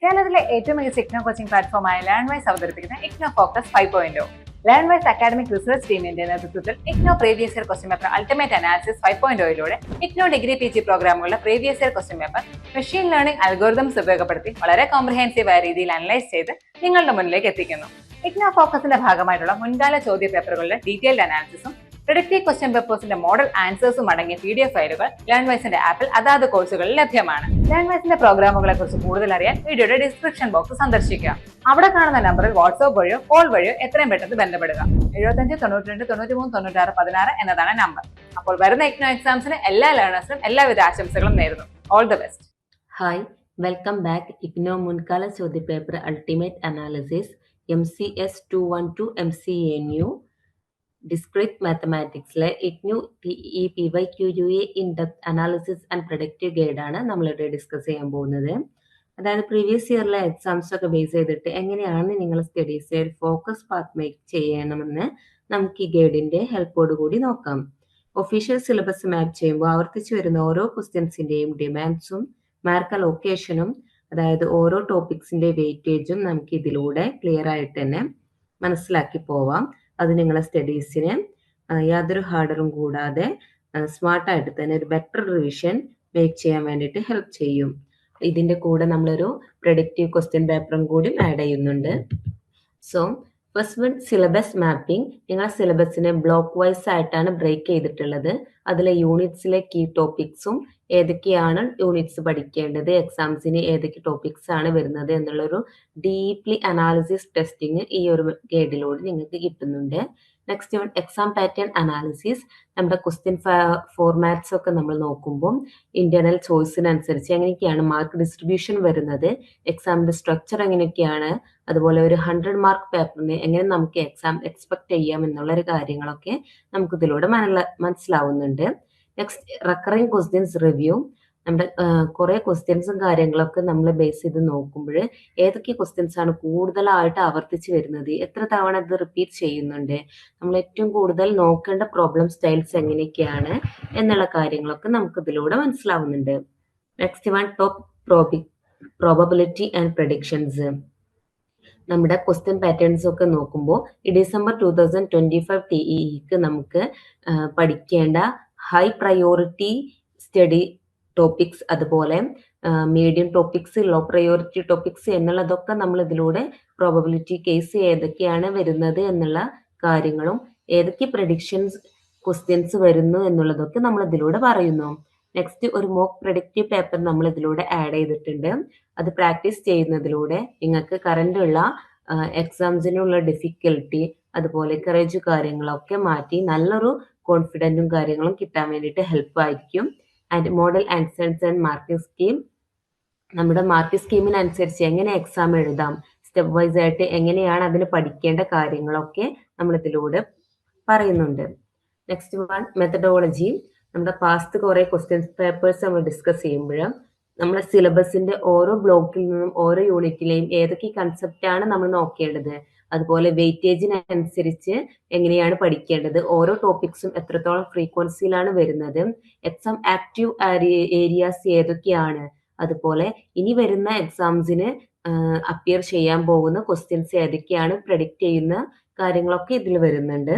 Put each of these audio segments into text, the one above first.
കേരളത്തിലെ ഏറ്റവും മികച്ച ഇഗ്നോ കോച്ചിംഗ് പ്ലാറ്റ്ഫോമായ ലേൺവൈസ് അവതരിപ്പിക്കുന്ന IGNOU focus 5.0. Learnwise academic research ടീമിന്റെ നേതൃത്വത്തിൽ IGNOU previous year question paper ultimate analysis 5.0യിലൂടെ ഇഗ്നോ ഡിഗ്രി PG പ്രോഗ്രാമുകളുടെ previous year question paper machine learning algorithms ഉപയോഗപ്പെടുത്തി വളരെ കോംപ്രിഹെൻസീവായ രീതിയിൽ അനലൈസ് ചെയ്ത് നിങ്ങളുടെ മുന്നിലേക്ക് എത്തിക്കുന്നു. ഇഗ്നോ ഫോക്കസിന്റെ ഭാഗമായിട്ടുള്ള മുൻകാല ചോദ്യ പേപ്പറുകളുടെ ഡീറ്റെയിൽഡ് അനാലിസിസും പ്രിഡിക്റ്റീവ് ക്വസ്റ്റ്യൻ പേപ്പേഴ്സിന്റെ മോഡൽ ആൻസേഴ്സും അടങ്ങിയ PDF ഫയലുകൾ ലേൺവൈസിന്റെ ആപ്പിൽ അതാത് കോഴ്സുകളിൽ ലഭ്യമാണ്. ലേൺവൈസിന്റെ പ്രോഗ്രാമുകളെ കുറിച്ച് കൂടുതൽ അറിയാൻ വീഡിയോയുടെ ഡിസ്ക്രിപ്ഷൻ ബോക്സ് സന്ദർശിക്കുക. അവിടെ കാണുന്ന നമ്പറിൽ വാട്സ്ആപ്പ് വഴിയോ കോൾ വഴിയോ എത്രയും പെട്ടെന്ന് ബന്ധപ്പെടുക. 75 92 93 96 16 എന്നതാണ് നമ്പർ. അപ്പോൾ വരുന്ന ഇഗ്നോ എക്സാംസിന് എല്ലാ ലേണേഴ്സിനും എല്ലാവിധ ആശംസകളും നേരുന്നു. All the best. Hi, welcome back. IGNOU മുൻകാല ചോദ്യപേപ്പർ ultimate analysis MCS 212 MCNU discrete മാത്തമാറ്റിക്സിലെ IGNOU TEPYQUA in depth analysis and productive ഗൈഡാണ് നമ്മളിവിടെ ഡിസ്കസ് ചെയ്യാൻ പോകുന്നത്. അതായത് പ്രീവിയസ് ഇയറിലെ എക്സാംസ് ഒക്കെ ബേസ് ചെയ്തിട്ട് എങ്ങനെയാണ് നിങ്ങൾ സ്റ്റഡീസ് ഫോക്കസ് പാത്ത് മേക്ക് ചെയ്യണമെന്ന് നമുക്ക് ഈ ഗൈഡിന്റെ ഹെൽപ്പോട് കൂടി നോക്കാം. ഒഫീഷ്യൽ സിലബസ് മാപ്പ് ചെയ്യുമ്പോൾ ആവർത്തിച്ച് വരുന്ന ഓരോ ക്വസ്റ്റ്യൻസിന്റെയും ഡിമാൻഡ്സും മാർക്ക് അലോക്കേഷനും അതായത് ഓരോ ടോപ്പിക്സിന്റെ വെയിറ്റേജും നമുക്ക് ഇതിലൂടെ ക്ലിയർ ആയിട്ട് തന്നെ മനസ്സിലാക്കി പോവാം. അത് നിങ്ങളെ സ്റ്റഡീസിന് യാതൊരു ഹാർഡറും കൂടാതെ സ്മാർട്ടായിട്ട് തന്നെ ഒരു ബെറ്റർ റിവിഷൻ മേക്ക് ചെയ്യാൻ വേണ്ടിയിട്ട് ഹെൽപ്പ് ചെയ്യും. ഇതിന്റെ കൂടെ നമ്മളൊരു പ്രൊഡക്റ്റീവ് ക്വസ്റ്റ്യൻ പേപ്പറും കൂടി ആഡ് ചെയ്യുന്നുണ്ട്. So first one syllabus mapping. നിങ്ങളെ സിലബസിനെ ബ്ലോക്ക് വൈസ് ആയിട്ടാണ് ബ്രേക്ക് ചെയ്തിട്ടുള്ളത്. അതിലെ യൂണിറ്റ്സിലെ കീ ടോപ്പിക്സും ഏതൊക്കെയാണ് യൂണിറ്റ്സ് പഠിക്കേണ്ടത്, എക്സാംസിന് ഏതൊക്കെ ടോപ്പിക്സ് ആണ് വരുന്നത് എന്നുള്ളൊരു ഡീപ്ലി അനാലിസിസ് ടെസ്റ്റിംഗ് ഈ ഒരു ഗൈഡിലൂടെ നിങ്ങൾക്ക് കിട്ടുന്നുണ്ട്. Next one exam pattern analysis. നമ്മുടെ ക്വസ്റ്റ്യൻ ഫോർമാറ്റ്സ് ഒക്കെ നമ്മൾ നോക്കുമ്പോൾ ഇന്റേണൽ ചോയ്സിനനുസരിച്ച് എങ്ങനെയൊക്കെയാണ് മാർക്ക് ഡിസ്ട്രിബ്യൂഷൻ വരുന്നത്, എക്സാമിന്റെ സ്ട്രക്ചർ എങ്ങനെയൊക്കെയാണ്, അതുപോലെ ഒരു 100 മാർക്ക് പേപ്പറിന് എങ്ങനെ നമുക്ക് എക്സാം എക്സ്പെക്ട് ചെയ്യാം എന്നുള്ളൊരു കാര്യങ്ങളൊക്കെ നമുക്ക് ഇതിലൂടെ മനസ്സിലാവുന്നുണ്ട്. Next recurring questions review. നമ്മുടെ കുറെ ക്വസ്റ്റ്യൻസും കാര്യങ്ങളൊക്കെ നമ്മൾ ബേസ് ചെയ്ത് നോക്കുമ്പോൾ ഏതൊക്കെ ക്വസ്റ്റ്യൻസ് ആണ് കൂടുതലായിട്ട് ആവർത്തിച്ച് വരുന്നത്, എത്ര തവണ ഇത് റിപ്പീറ്റ് ചെയ്യുന്നുണ്ട്, നമ്മൾ ഏറ്റവും കൂടുതൽ നോക്കേണ്ട പ്രോബ്ലം സ്റ്റൈൽസ് എങ്ങനെയൊക്കെയാണ് എന്നുള്ള കാര്യങ്ങളൊക്കെ നമുക്ക് ഇതിലൂടെ മനസ്സിലാവുന്നുണ്ട്. Next one top probability and predictions. നമ്മുടെ ക്വസ്റ്റ്യൻ പാറ്റേൺസ് ഒക്കെ നോക്കുമ്പോൾ ഈ ഡിസംബർ 2025 TEEക്ക് നമുക്ക് പഠിക്കേണ്ട ഹൈ പ്രയോറിറ്റി സ്റ്റഡി ടോപ്പിക്സ്, അതുപോലെ medium topics, low priority topics എന്നുള്ളതൊക്കെ നമ്മൾ ഇതിലൂടെ പ്രോബബിലിറ്റി കേസ് ഏതൊക്കെയാണ് വരുന്നത് എന്നുള്ള കാര്യങ്ങളും ഏതൊക്കെ പ്രഡിക്ഷൻസ് ക്വസ്റ്റ്യൻസ് വരുന്നു എന്നുള്ളതൊക്കെ നമ്മൾ ഇതിലൂടെ പറയുന്നു. നെക്സ്റ്റ് ഒരു മോക്ക് പ്രൊഡക്റ്റീവ് പേപ്പർ നമ്മൾ ഇതിലൂടെ ആഡ് ചെയ്തിട്ടുണ്ട്. അത് പ്രാക്ടീസ് ചെയ്യുന്നതിലൂടെ നിങ്ങൾക്ക് കറണ്ട് ഉള്ള എക്സാംസിനുള്ള ഡിഫിക്കൽട്ടി അതുപോലെ കറേജ് കാര്യങ്ങളൊക്കെ മാറ്റി നല്ലൊരു കോൺഫിഡൻറ്റും കാര്യങ്ങളും കിട്ടാൻ വേണ്ടിയിട്ട് ഹെൽപ്പ് ആയിരിക്കും. And model answers and marking scheme. നമ്മുടെ മാർക്കിംഗ് സ്കീമിനനുസരിച്ച് എങ്ങനെ എക്സാം എഴുതാം, സ്റ്റെപ്പ് വൈസ് ആയിട്ട് എങ്ങനെയാണ് അതിന് പഠിക്കേണ്ട കാര്യങ്ങളൊക്കെ നമ്മൾ ഇതിലൂടെ പറയുന്നുണ്ട്. Next one methodology. നമ്മുടെ പാസ്റ്റ് കുറെ ക്വസ്റ്റ്യൻ പേപ്പേഴ്സ് നമ്മൾ ഡിസ്കസ് ചെയ്യുമ്പോൾ നമ്മുടെ സിലബസിന്റെ ഓരോ ബ്ലോക്കിൽ നിന്നും ഓരോ യൂണിറ്റിലെയും ഏതൊക്കെ കൺസെപ്റ്റ് ആണ് നമ്മൾ നോക്കേണ്ടത്, അതുപോലെ വെയിറ്റേജിനനുസരിച്ച് എങ്ങനെയാണ് പഠിക്കേണ്ടത്, ഓരോ ടോപ്പിക്സും എത്രത്തോളം ഫ്രീക്വൻസിയിലാണ് വരുന്നത്, എക്സാം ആക്റ്റീവ് ഏരിയാസ് ഏതൊക്കെയാണ്, അതുപോലെ ഇനി വരുന്ന എക്സാംസിന് അപ്പിയർ ചെയ്യാൻ പോകുന്ന ക്വസ്റ്റ്യൻസ് ഏതൊക്കെയാണ് പ്രഡിക്റ്റ് ചെയ്യുന്ന കാര്യങ്ങളൊക്കെ ഇതിൽ വരുന്നുണ്ട്.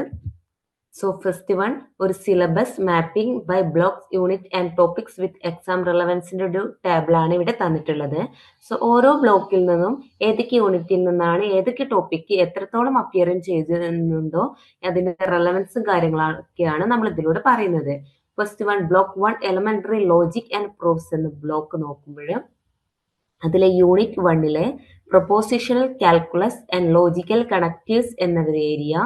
സോ ഫസ്റ്റ് വൺ ഒരു syllabus mapping by blocks unit and topics with exam റിലവൻസിന്റെ ഒരു ടേബിളാണ് ഇവിടെ തന്നിട്ടുള്ളത്. സോ ഓരോ ബ്ലോക്കിൽ നിന്നും ഏതൊക്കെ യൂണിറ്റിൽ നിന്നാണ് ഏതൊക്കെ ടോപ്പിക്ക് എത്രത്തോളം അപ്പിയറിങ് ചെയ്തിരുന്നുണ്ടോ അതിന്റെ റെലവൻസും കാര്യങ്ങളൊക്കെയാണ് നമ്മൾ ഇതിലൂടെ പറയുന്നത്. First one block 1 elementary logic and proofs എന്ന ബ്ലോക്ക് നോക്കുമ്പോൾ അതിലെ യൂണിറ്റ് 1ലെ propositional calculus and logical connectives എന്ന ഒരു ഏരിയ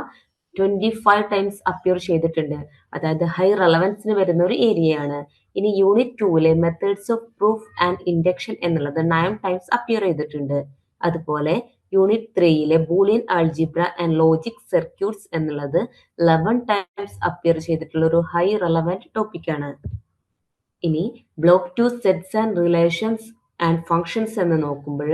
25 ടൈംസ് അപ്പിയർ ചെയ്തിട്ടുണ്ട്. അതായത് ഹൈ റെലവൻസിന് വരുന്ന ഒരു ഏരിയയാണ്. ഇനി യൂണിറ്റ് 2ലെ methods of proof and induction എന്നുള്ളത് 9 ടൈംസ് അപ്പിയർ ചെയ്തിട്ടുണ്ട്. അതുപോലെ യൂണിറ്റ് 3ലെ Boolean algebra and logic circuits എന്നുള്ളത് 11 ടൈംസ് അപ്പിയർ ചെയ്തിട്ടുള്ള ഒരു ഹൈ റെലവൻറ്റ് ടോപ്പിക്കാണ്. ഇനി block 2 sets and relations and functions എന്ന് നോക്കുമ്പോൾ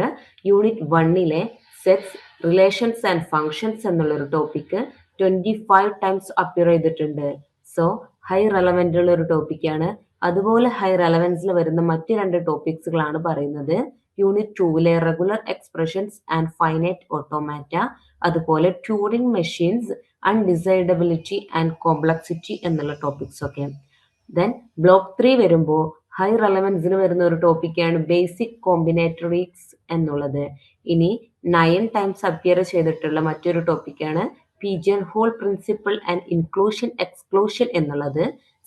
യൂണിറ്റ് 1ലെ സെറ്റ്സ് റിലേഷൻസ് ആൻഡ് ഫങ്ഷൻസ് എന്നുള്ളൊരു ടോപ്പിക്ക് 25 ടൈംസ് അപ്പിയർ ചെയ്തിട്ടുണ്ട്. സോ ഹൈ റെലവൻ്റ് ഉള്ള ഒരു ടോപ്പിക്കാണ്. അതുപോലെ ഹൈ റെലവൻസിൽ വരുന്ന മറ്റ് 2 ടോപ്പിക്സുകളാണ് പറയുന്നത് യൂണിറ്റ് 2-ലെ regular expressions and finite automata, അതുപോലെ Turing machines, undecidability and complexity എന്നുള്ള ടോപ്പിക്സ് ഒക്കെ. ദെൻ ബ്ലോക്ക് 3 വരുമ്പോൾ ഹൈ റെലവൻസിന് വരുന്ന ഒരു ടോപ്പിക്കാണ് ബേസിക് കോമ്പിനേറ്ററീസ് എന്നുള്ളത്. ഇനി 9 ടൈംസ് അപ്പിയർ ചെയ്തിട്ടുള്ള മറ്റൊരു ടോപ്പിക്കാണ് pigeon hole principle and inclusion exclusion എന്നുള്ളത്.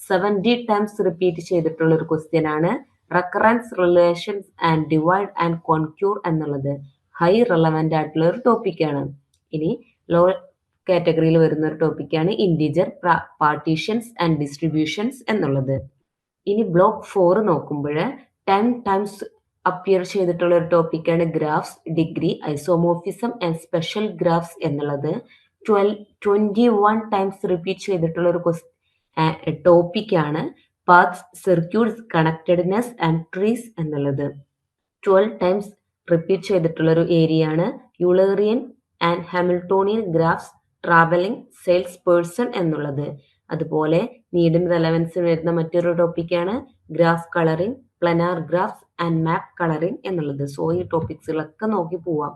70 ടൈംസ് റിപ്പീറ്റ് ചെയ്തിട്ടുള്ള ഒരു ക്വസ്റ്റ്യൻ ആണ് recurrence relations and divide and conquer എന്നുള്ളത്. ഹൈ റെലവൻ്റ് ആയിട്ടുള്ള ഒരു ടോപ്പിക്കാണ്. ഇനി ലോ കാറ്റഗറിയിൽ വരുന്ന ഒരു ടോപ്പിക്കാണ് ഇൻഡിജർ പാർട്ടീഷൻസ് ആൻഡ് ഡിസ്ട്രിബ്യൂഷൻസ് എന്നുള്ളത്. ഇനി ബ്ലോക്ക് 4 നോക്കുമ്പോൾ 10 ടൈംസ് അപ്പിയർ ചെയ്തിട്ടുള്ള ഒരു ടോപ്പിക്കാണ് graphs, degree, isomorphism and special graphs എന്നുള്ളത്. 21 ടൈംസ് റിപ്പീറ്റ് ചെയ്തിട്ടുള്ള ഒരു ടോപ്പിക്കാണ് paths, circuits, connectedness and trees എന്നുള്ളത്. 12 ടൈംസ് റിപ്പീറ്റ് ചെയ്തിട്ടുള്ള ഒരു ഏരിയ ആണ് Eulerian and Hamiltonian graphs, travelling sales person എന്നുള്ളത്. അതുപോലെ മീഡിയം റെലവൻസ് വരുന്ന മറ്റൊരു ടോപ്പിക്കാണ് graph colouring, planar graphs and map colouring എന്നുള്ളത്. സോ ഈ ടോപ്പിക്സുകളൊക്കെ നോക്കി പോവാം.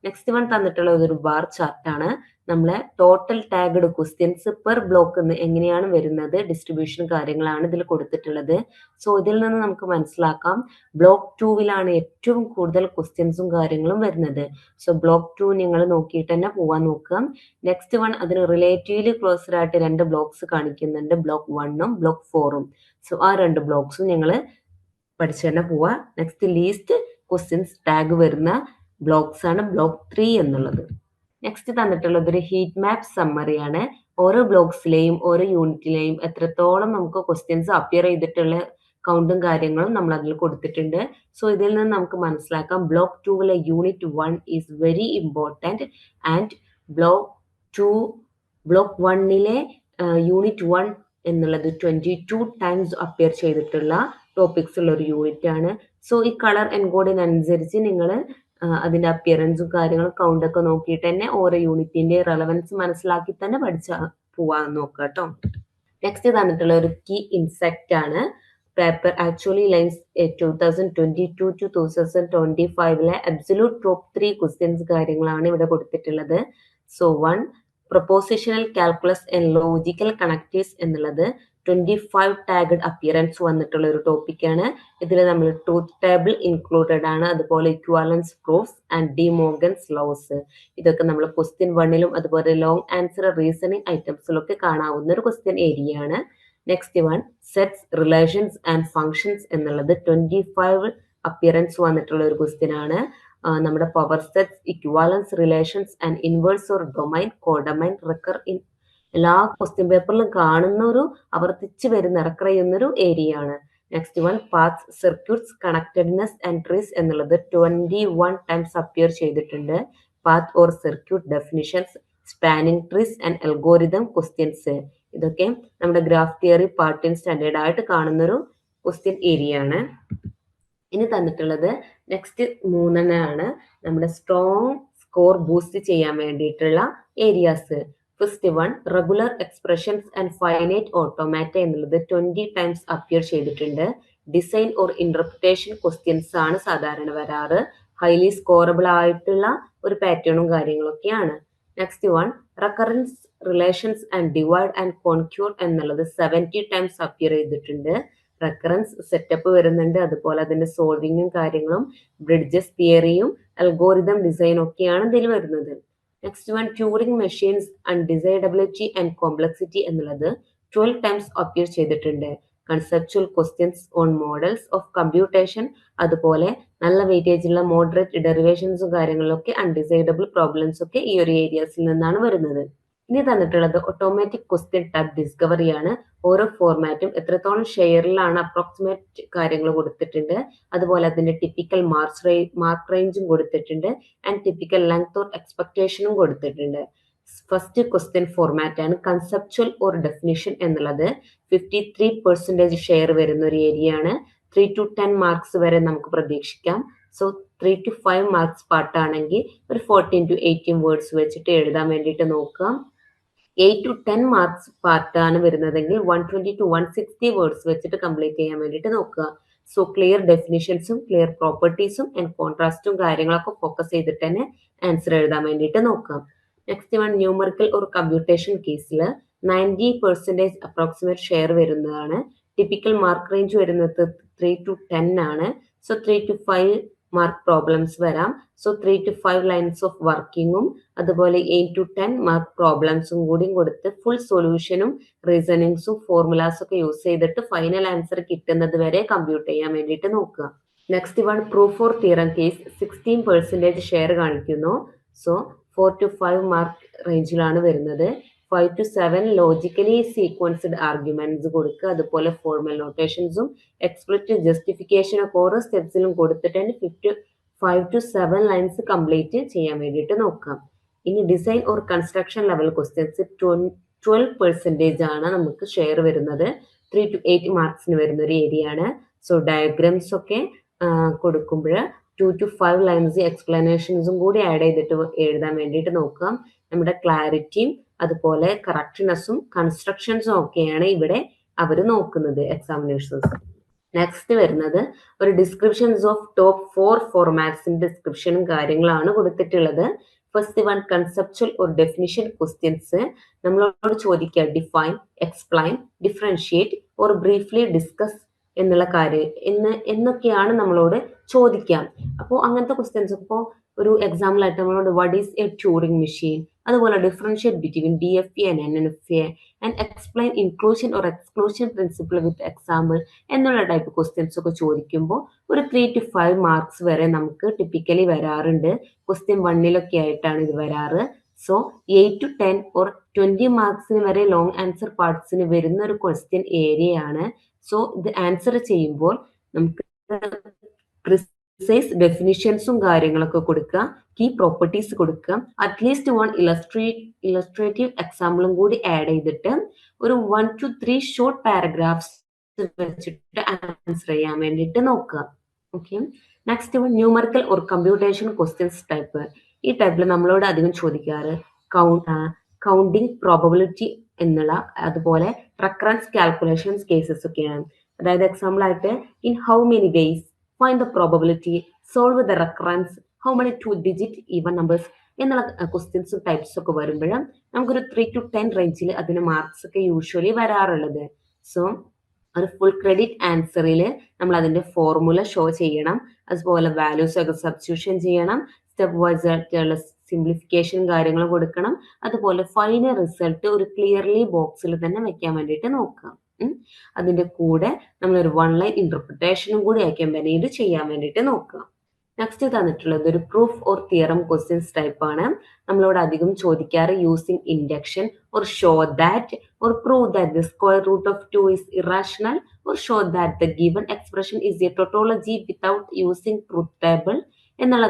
നെക്സ്റ്റ് വൺ തന്നിട്ടുള്ള ഒരു ബാർ ചാർട്ടാണ്. നമ്മളെ total tagged questions per block എങ്ങനെയാണ് വരുന്നത്, ഡിസ്ട്രിബ്യൂഷൻ കാര്യങ്ങളാണ് ഇതിൽ കൊടുത്തിട്ടുള്ളത്. സോ ഇതിൽ നിന്ന് നമുക്ക് മനസ്സിലാക്കാം ബ്ലോക്ക് 2-ലാണ് ഏറ്റവും കൂടുതൽ ക്വസ്റ്റ്യൻസും കാര്യങ്ങളും വരുന്നത്. സോ ബ്ലോക്ക് 2 നിങ്ങൾ നോക്കിയിട്ട് തന്നെ പോവാൻ നോക്കുക. നെക്സ്റ്റ് വൺ അതിന് റിലേറ്റീവ്ലി ക്ലോസർ ആയിട്ട് 2 ബ്ലോക്സ് കാണിക്കുന്നുണ്ട്, ബ്ലോക്ക് 1-ഉം ബ്ലോക്ക് 4-ഉം. സോ ആ 2 ബ്ലോക്സും നിങ്ങൾ പഠിച്ചു തന്നെ പോവാ. നെക്സ്റ്റ് ലീസ്റ്റ് ക്വസ്റ്റ്യൻസ് ടാഗ് വരുന്ന ബ്ലോക്സ് ആണ് ബ്ലോക്ക് 3 എന്നുള്ളത്. നെക്സ്റ്റ് തന്നിട്ടുള്ളത് ഒരു ഹീറ്റ് മാപ്പ് സമ്മറി ആണ്. ഓരോ ബ്ലോക്സിലെയും ഓരോ യൂണിറ്റിലെയും എത്രത്തോളം നമുക്ക് ക്വസ്റ്റ്യൻസ് അപ്പിയർ ചെയ്തിട്ടുള്ള കൗണ്ടും കാര്യങ്ങളും നമ്മൾ അതിൽ കൊടുത്തിട്ടുണ്ട്. സോ ഇതിൽ നിന്ന് നമുക്ക് മനസ്സിലാക്കാം ബ്ലോക്ക് 2-ലെ unit 1 is very important and block 1-ലെ യൂണിറ്റ് 1 എന്നുള്ളത് 22 ടൈംസ് അപ്പിയർ ചെയ്തിട്ടുള്ള ടോപ്പിക്സ് ഉള്ള ഒരു യൂണിറ്റ് ആണ്. സോ ഈ കളർ എൻകോഡിനനുസരിച്ച് നിങ്ങൾ അതിന്റെ അപ്പിയറൻസും കാര്യങ്ങളും കൗണ്ടൊക്കെ നോക്കിയിട്ട് തന്നെ ഓരോ യൂണിറ്റിന്റെ റെലവൻസ് മനസ്സിലാക്കി തന്നെ പഠിച്ചാൽ പോവാൻ നോക്കുക കേട്ടോ. നെക്സ്റ്റ് തന്നിട്ടുള്ള ഒരു കീ ഇൻസെക്റ്റ് ആണ്. പേപ്പർ ആക്ച്വലി ലൈൻസ് 2022 to 2025-ലെ അബ്സല്യൂട്ട് ടോപ്പ് 3 ക്വസ്റ്റ്യൻസ് കാര്യങ്ങളാണ് ഇവിടെ കൊടുത്തിട്ടുള്ളത്. So 1 propositional calculus and logical connectives എന്നുള്ളത് 25 ടാഗഡ് അപ്പിയറൻസ് വന്നിട്ടുള്ള ഒരു ടോപ്പിക്കാണ്. ഇതിൽ നമ്മൾ ട്രൂത്ത് ടേബിൾ ഇൻക്ലൂഡഡ് ആണ്, അതുപോലെ equivalence proofs and De Morgan's laws. ഇതൊക്കെ നമ്മൾ ക്വസ്റ്റ്യൻ 1-ലും അതുപോലെ ലോങ് ആൻസർ റീസണിങ് ഐറ്റംസിലൊക്കെ കാണാവുന്ന ഒരു ക്വസ്റ്റ്യൻ ഏരിയ ആണ്. Next one sets, relations and functions എന്നുള്ളത് 25 അപ്പിയറൻസ് വന്നിട്ടുള്ള ഒരു ക്വസ്റ്റ്യൻ ആണ്. നമ്മുടെ power sets, equivalence relations and inverse or domain, codomain, റെക്കർ in എല്ലാ ക്വസ്റ്റ്യൻ പേപ്പറിലും കാണുന്ന ഒരു ആവർത്തിച്ച് വരുന്ന റെക്കർ ചെയ്യുന്നൊരു ഏരിയ ആണ്. Next one paths, circuits, connectedness and trees എന്നുള്ളത് 21 ടൈംസ് അപ്പിയർ ചെയ്തിട്ടുണ്ട്. Path or circuit definitions, spanning trees and algorithm questions. ഇതൊക്കെ നമ്മുടെ ഗ്രാഫ് തിയറി പാർട്ട് സ്റ്റാൻഡേർഡ് ആയിട്ട് കാണുന്നൊരു ക്വസ്റ്റ്യൻ ഏരിയ ആണ്. ഇനി തന്നിട്ടുള്ളത് നെക്സ്റ്റ് 3 നമ്മുടെ സ്ട്രോങ് സ്കോർ ബൂസ്റ്റ് ചെയ്യാൻ വേണ്ടിയിട്ടുള്ള areas. First one regular expressions and finite automata എന്നുള്ളത് 20 ടൈംസ് അപ്പിയർ ചെയ്തിട്ടുണ്ട്. ഡിസൈൻ ഓർ ഇന്റർപ്രിട്ടേഷൻ ക്വസ്റ്റ്യൻസ് ആണ് സാധാരണ വരാറ്. ഹൈലി സ്കോറബിൾ ആയിട്ടുള്ള ഒരു പാറ്റേണും കാര്യങ്ങളൊക്കെയാണ്. Next one recurrence relations and divide and conquer എന്നുള്ളത് 70 ടൈംസ് അപ്പിയർ ചെയ്തിട്ടുണ്ട്. റെക്കറൻസ് സെറ്റപ്പ് വരുന്നുണ്ട്, അതുപോലെ അതിന്റെ സോൾവിങ്ങും കാര്യങ്ങളും ബ്രിഡ്ജസ് തിയറിയും അൽഗോരിതം ഡിസൈനും ഒക്കെയാണ് ഇതിൽ വരുന്നത്. Next one Turing machines, undecidability and complexity എന്നുള്ളത് 12 ടൈംസ് അപ്പിയർ ചെയ്തിട്ടുണ്ട്. Conceptual questions on models of computation, അതുപോലെ നല്ല വെയിറ്റേജ് ഉള്ള മോഡറേറ്റ് ഡെറിവേഷൻസും കാര്യങ്ങളിലൊക്കെ അൺഡിസൈഡബിൾ പ്രോബ്ലംസ് ഒക്കെ ഈ ഒരു ഏരിയാസിൽ നിന്നാണ് വരുന്നത്. ഇനി തന്നിട്ടുള്ളത് ഓട്ടോമാറ്റിക് ക്വസ്റ്റ്യൻ ടൈപ്പ് ഡിസ്കവറി ആണ്. ഓരോ ഫോർമാറ്റും എത്രത്തോളം ഷെയറിലാണ് അപ്രോക്സിമേറ്റ് കാര്യങ്ങൾ കൊടുത്തിട്ടുണ്ട്, അതുപോലെ അതിന്റെ ടിപ്പിക്കൽ മാർക്ക് റേഞ്ചും കൊടുത്തിട്ടുണ്ട് ആൻഡ് ടിപ്പിക്കൽ ലെങ്ത് ഓർ എക്സ്പെക്ടേഷനും കൊടുത്തിട്ടുണ്ട്. ഫസ്റ്റ് ക്വസ്റ്റ്യൻ ഫോർമാറ്റ് ആണ് കൺസെപ്ച്വൽ ഓർ ഡെഫിനിഷൻ എന്നുള്ളത് 53% ഷെയർ വരുന്ന ഒരു ഏരിയ ആണ്. 3 to 10 മാർക്സ് വരെ നമുക്ക് പ്രതീക്ഷിക്കാം. സോ 3 to 5 മാർക്സ് പാർട്ടാണെങ്കിൽ ഒരു 14 to 18 വേർഡ്സ് വെച്ചിട്ട് എഴുതാൻ വേണ്ടിയിട്ട് നോക്കാം. 8 to 10 മാർക്സ് പാർട്ടാണ് വരുന്നതെങ്കിൽ 120 to 160 വേർഡ്സ് വെച്ചിട്ട് കംപ്ലീറ്റ് ചെയ്യാൻ വേണ്ടിയിട്ട് നോക്കുക. സോ ക്ലിയർ ഡെഫിനിഷൻസും ക്ലിയർ പ്രോപ്പർട്ടീസും ആൻഡ് കോൺട്രാസ്റ്റും കാര്യങ്ങളൊക്കെ ഫോക്കസ് ചെയ്തിട്ട് തന്നെ ആൻസർ എഴുതാൻ വേണ്ടിയിട്ട് നോക്കാം. നെക്സ്റ്റ് വൺ ന്യൂമറിക്കൽ ഒരു കമ്പ്യൂട്ടേഷൻ കേസിൽ 90% അപ്രോക്സിമേറ്റ് ഷെയർ വരുന്നതാണ്. ടിപ്പിക്കൽ മാർക്ക് റേഞ്ച് വരുന്നത് 3 to 10 ആണ്. സോ 3 to 5 മാർക്ക് പ്രോബ്ലംസ് വരാം. സോ 3 to 5 ലൈൻസ് ഓഫ് വർക്കിങ്ങും അതുപോലെ 8 to 10 മാർക്ക് പ്രോബ്ലംസും കൂടി കൊടുത്ത് ഫുൾ സൊല്യൂഷനും റീസണിങ്സും ഫോർമുലാസും ഒക്കെ യൂസ് ചെയ്തിട്ട് ഫൈനൽ ആൻസർ കിട്ടുന്നത് വരെ കമ്പ്യൂട്ട് ചെയ്യാൻ വേണ്ടിയിട്ട് നോക്കുക. Next one proof or theorem case 16% share കാണിക്കുന്നു. സോ 4 to 5 മാർക്ക് റേഞ്ചിലാണ് വരുന്നത്. 5 to 7 ലോജിക്കലി സീക്വൻസ്ഡ് ആർഗ്യുമെന്റ്സ് കൊടുക്കുക. അതുപോലെ ഫോർമൽ നോട്ടേഷൻസും എക്സ്പ്ലിറ്റ് ജസ്റ്റിഫിക്കേഷൻ ഒക്കെ ഓരോ സ്റ്റെപ്സിലും കൊടുത്തിട്ട് 5 to 7 ലൈൻസ് കംപ്ലീറ്റ് ചെയ്യാൻ വേണ്ടിയിട്ട് നോക്കാം. ഇനി design or construction level questions 12% ആണ് നമുക്ക് ഷെയർ വരുന്നത്. 3 to 8 മാർക്സിന് വരുന്ന ഒരു ഏരിയ ആണ്. സോ ഡയഗ്രാംസ് ഒക്കെ കൊടുക്കുമ്പോൾ 2 to 5 ലൈൻസ് എക്സ്പ്ലനേഷൻസും കൂടി ആഡ് ചെയ്തിട്ട് എഴുതാൻ വേണ്ടിയിട്ട് നോക്കാം. നമ്മുടെ ക്ലാരിറ്റിയും അതുപോലെ കറക്റ്റ്നെസ്സും കൺസ്ട്രക്ഷൻസും ഒക്കെയാണ് ഇവിടെ അവർ നോക്കുന്നത് എക്സാമിനേഴ്സ്. നെക്സ്റ്റ് വരുന്നത് ഒരു ഡിസ്ക്രിപ്ഷൻസ് ഓഫ് ടോപ്പ് 4 ഫോർമാറ്റ്സിന്റെ ഡിസ്ക്രിപ്ഷനും കാര്യങ്ങളാണ് കൊടുത്തിട്ടുള്ളത്. ഫസ്റ്റ് വൺ കൺസെപ്ച്വൽ ഒരു ഡെഫിനിഷൻ ക്വസ്റ്റ്യൻസ് നമ്മളോട് ചോദിക്കുക define, explain, differentiate or briefly discuss എന്നുള്ള കാര്യം എന്നൊക്കെയാണ് നമ്മളോട് ചോദിക്കാം. അപ്പോൾ അങ്ങനത്തെ ക്വസ്റ്റ്യൻസ് ഇപ്പോൾ ഒരു എക്സാമ്പിൾ ആയിട്ട് നമ്മളോട് what is a Turing machine, അതുപോലെ differentiate between DFA and NNFA and explain inclusion or exclusion principle with example എന്നുള്ള ടൈപ്പ് ക്വസ്റ്റ്യൻസ് ഒക്കെ ചോദിക്കുമ്പോൾ ഒരു 3 to 5 മാർക്സ് വരെ നമുക്ക് ടിപ്പിക്കലി വരാറുണ്ട്. ക്വസ്റ്റ്യൻ 1 ആയിട്ടാണ് ഇത് വരാറ്. സോ 8 to 10 ഓർ 20 മാർക്സിന് വരെ ലോങ് ആൻസർ പാർട്സിന് വരുന്ന ഒരു ക്വസ്റ്റ്യൻ ഏരിയ ആണ്. സോ ഇത് ആൻസർ ചെയ്യുമ്പോൾ നമുക്ക് പ്രിസൈസ് ഡെഫിനിഷൻസും കാര്യങ്ങളൊക്കെ കൊടുക്കുക, കീ പ്രോപ്പർട്ടീസ് കൊടുക്കുക, അറ്റ്ലീസ്റ്റ് 1 ഇലസ്ട്രേറ്റീവ് എക്സാമ്പിളും കൂടി ആഡ് ചെയ്തിട്ട് ഒരു 1 to 3 ഷോർട്ട് പാരഗ്രാഫ്സ് വെച്ചിട്ട് ആൻസർ ചെയ്യാൻ വേണ്ടിയിട്ട് നോക്കുക. ഓക്കെ, നെക്സ്റ്റ് വൺ ന്യൂമറിക്കൽ ഒരു കമ്പ്യൂട്ടേഷൻ ക്വസ്റ്റ്യൻസ് ടൈപ്പ്. ഈ ടൈപ്പിൽ നമ്മളോട് അധികം ചോദിക്കാറ് കൗണ്ടിങ് പ്രോബബിലിറ്റി എന്നുള്ള അതുപോലെ റെക്കറൻസ് കാൽക്കുലേഷൻസ് കേസസ് ഒക്കെയാണ്. അതായത് എക്സാമ്പിൾ ആയിട്ട് in how many vase find the probability, solve the recurrence, how many 2-digit even numbers എന്നുള്ള ക്വസ്റ്റ്യൻസും ടൈപ്സ് ഒക്കെ വരുമ്പോൾ നമുക്കൊരു 3 to 10 റേഞ്ചിൽ അതിന് മാർക്സ് ഒക്കെ യൂഷ്വലി വരാറുള്ളത്. സോ ഒരു ഫുൾ ക്രെഡിറ്റ് ആൻസറിൽ നമ്മൾ അതിന്റെ ഫോർമുല ഷോ ചെയ്യണം, അതുപോലെ വാല്യൂസ് ഒക്കെ സബ്സ്റ്റിറ്റ്യൂഷൻ ചെയ്യണം, സ്റ്റെപ്പ് വൈസ് ആയിട്ടുള്ള സിംപ്ലിഫിക്കേഷൻ കാര്യങ്ങൾ കൊടുക്കണം, അതുപോലെ ഫൈനൽ റിസൾട്ട് ഒരു ക്ലിയർലി ബോക്സിൽ തന്നെ വെക്കാൻ വേണ്ടിയിട്ട് നോക്കാം. അതിന്റെ കൂടെ നമ്മളൊരു 1 ലൈൻ ഇന്റർപ്രിട്ടേഷനും കൂടി അയക്കാൻ വേണ്ടിയിട്ട് ചെയ്യാൻ വേണ്ടിയിട്ട് നോക്കാം. നെക്സ്റ്റ് തന്നിട്ടുള്ളത് ഒരു proof or theorem questions type ആണ്. നമ്മളോട് അധികം ചോദിക്കാറ് using induction or show that or prove that the square root of 2 is irrational or show that the given expression is a tautology without using truth table എന്നുള്ള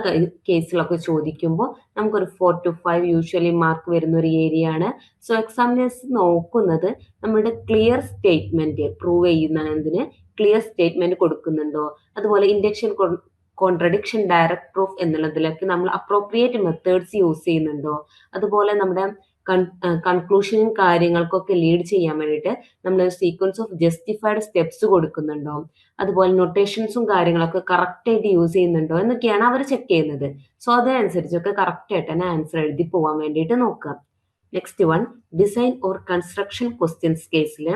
കേസിലൊക്കെ ചോദിക്കുമ്പോൾ നമുക്കൊരു 4 to 5 usually mark വരുന്ന ഒരു area ആണ്. So examiners നോക്കുന്നത് നമ്മുടെ clear statement prove ചെയ്യുന്നതിന് clear statement കൊടുക്കുന്നുണ്ടോ, അതുപോലെ ഇൻഡക്ഷൻ കോൺട്രഡിക്ഷൻ ഡയറക്റ്റ് പ്രൂഫ് എന്നുള്ളതിലൊക്കെ നമ്മൾ അപ്രോപ്രിയേറ്റ് മെത്തേഡ്സ് യൂസ് ചെയ്യുന്നുണ്ടോ, അതുപോലെ നമ്മുടെ കൺക്ലൂഷനും കാര്യങ്ങൾക്കൊക്കെ ലീഡ് ചെയ്യാൻ വേണ്ടിയിട്ട് നമ്മൾ സീക്വൻസ് ഓഫ് ജസ്റ്റിഫൈഡ് സ്റ്റെപ്സ് കൊടുക്കുന്നുണ്ടോ, അതുപോലെ നൊട്ടേഷൻസും കാര്യങ്ങളൊക്കെ കറക്റ്റ് ആയിട്ട് യൂസ് ചെയ്യുന്നുണ്ടോ എന്നൊക്കെയാണ് അവർ ചെക്ക് ചെയ്യുന്നത്. സോ അതനുസരിച്ചൊക്കെ കറക്റ്റ് ആയിട്ട് തന്നെ ആൻസർ എഴുതി പോകാൻ വേണ്ടിയിട്ട് നോക്കാം. Next one design or construction questions കേസിൽ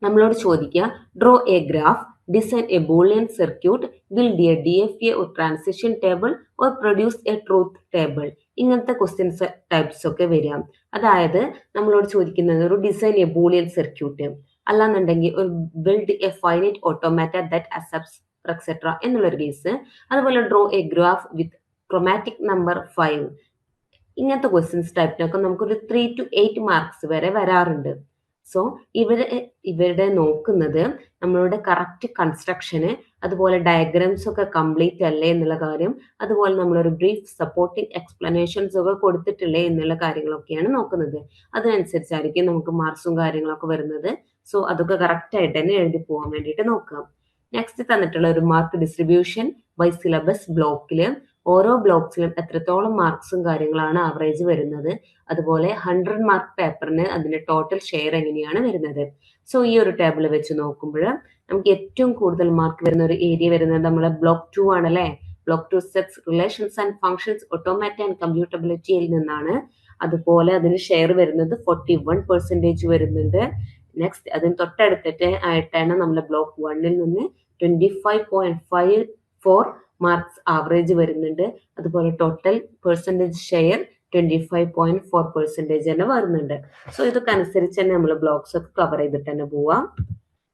നമ്മളോട് ചോദിക്കുക draw A graph, design A Boolean circuit, build A DFA or transition table or produce A truth table. ഇങ്ങനത്തെ ക്വസ്റ്റ്യൻസ് ടൈപ്സ് ഒക്കെ വരാം. അതായത് നമ്മളോട് ചോദിക്കുന്നത് ഒരു ഡിസൈൻ എ ബൂളിയൻ സർക്യൂട്ട്, അല്ലാന്നുണ്ടെങ്കിൽ ഒരു build A finite automata that accepts etcetera എന്നുള്ളൊരു കേസ്, അതുപോലെ draw A graph with chromatic number 5. ഇങ്ങനത്തെ ക്വസ്റ്റ്യൻസ് ടൈപ്പിനൊക്കെ നമുക്കൊരു 3 to 8 മാർക്സ് വരെ വരാറുണ്ട്. സോ ഇവരുടെ നോക്കുന്നത് നമ്മളുടെ കറക്റ്റ് കൺസ്ട്രക്ഷന്, അതുപോലെ ഡയഗ്രാംസ് ഒക്കെ കംപ്ലീറ്റ് അല്ലേ എന്നുള്ള കാര്യം, അതുപോലെ നമ്മളൊരു ബ്രീഫ് സപ്പോർട്ടിംഗ് എക്സ്പ്ലനേഷൻസ് ഒക്കെ കൊടുത്തിട്ടില്ലേ എന്നുള്ള കാര്യങ്ങളൊക്കെയാണ് നോക്കുന്നത്. അതിനനുസരിച്ചായിരിക്കും നമുക്ക് മാർക്സും കാര്യങ്ങളൊക്കെ വരുന്നത്. സോ അതൊക്കെ കറക്റ്റ് ആയിട്ട് തന്നെ എഴുതി പോകാൻ വേണ്ടിയിട്ട് നോക്കാം. നെക്സ്റ്റ് തന്നിട്ടുള്ള ഒരു മാർക്ക് ഡിസ്ട്രിബ്യൂഷൻ ബൈ സിലബസ് ബ്ലോക്കിൽ ഓരോ ബ്ലോക്സിലും എത്രത്തോളം മാർക്സും കാര്യങ്ങളാണ് ആവറേജ് വരുന്നത്, അതുപോലെ 100 മാർക്ക് പേപ്പറിന് അതിന്റെ ടോട്ടൽ ഷെയർ എങ്ങനെയാണ് വരുന്നത്. സോ ഈ ഒരു ടേബിൾ വെച്ച് നോക്കുമ്പോൾ നമുക്ക് ഏറ്റവും കൂടുതൽ മാർക്ക് വരുന്ന ഒരു ഏരിയ വരുന്നത് നമ്മളെ ബ്ലോക്ക് 2 ആണല്ലേ. Block 2 sets relations and functions automata and കമ്പ്യൂട്ടബിലിറ്റിയിൽ നിന്നാണ്. അതുപോലെ അതിന് ഷെയർ വരുന്നത് 41% വരുന്നുണ്ട്. നെക്സ്റ്റ് അതിന് തൊട്ടടുത്തിട്ട് ആയിട്ടാണ് നമ്മളെ ബ്ലോക്ക് 1-ൽ നിന്ന് 25.54 മാർക്സ് ആവറേജ് വരുന്നുണ്ട്. അതുപോലെ ടോട്ടൽ പെർസെൻറ്റേജ് ഷെയർ 25.4% തന്നെ വരുന്നുണ്ട്. സോ ഇതൊക്കെ അനുസരിച്ച് തന്നെ നമ്മൾ ബ്ലോക്സ് ഒക്കെ കവർ ചെയ്തിട്ട് തന്നെ പോവാം.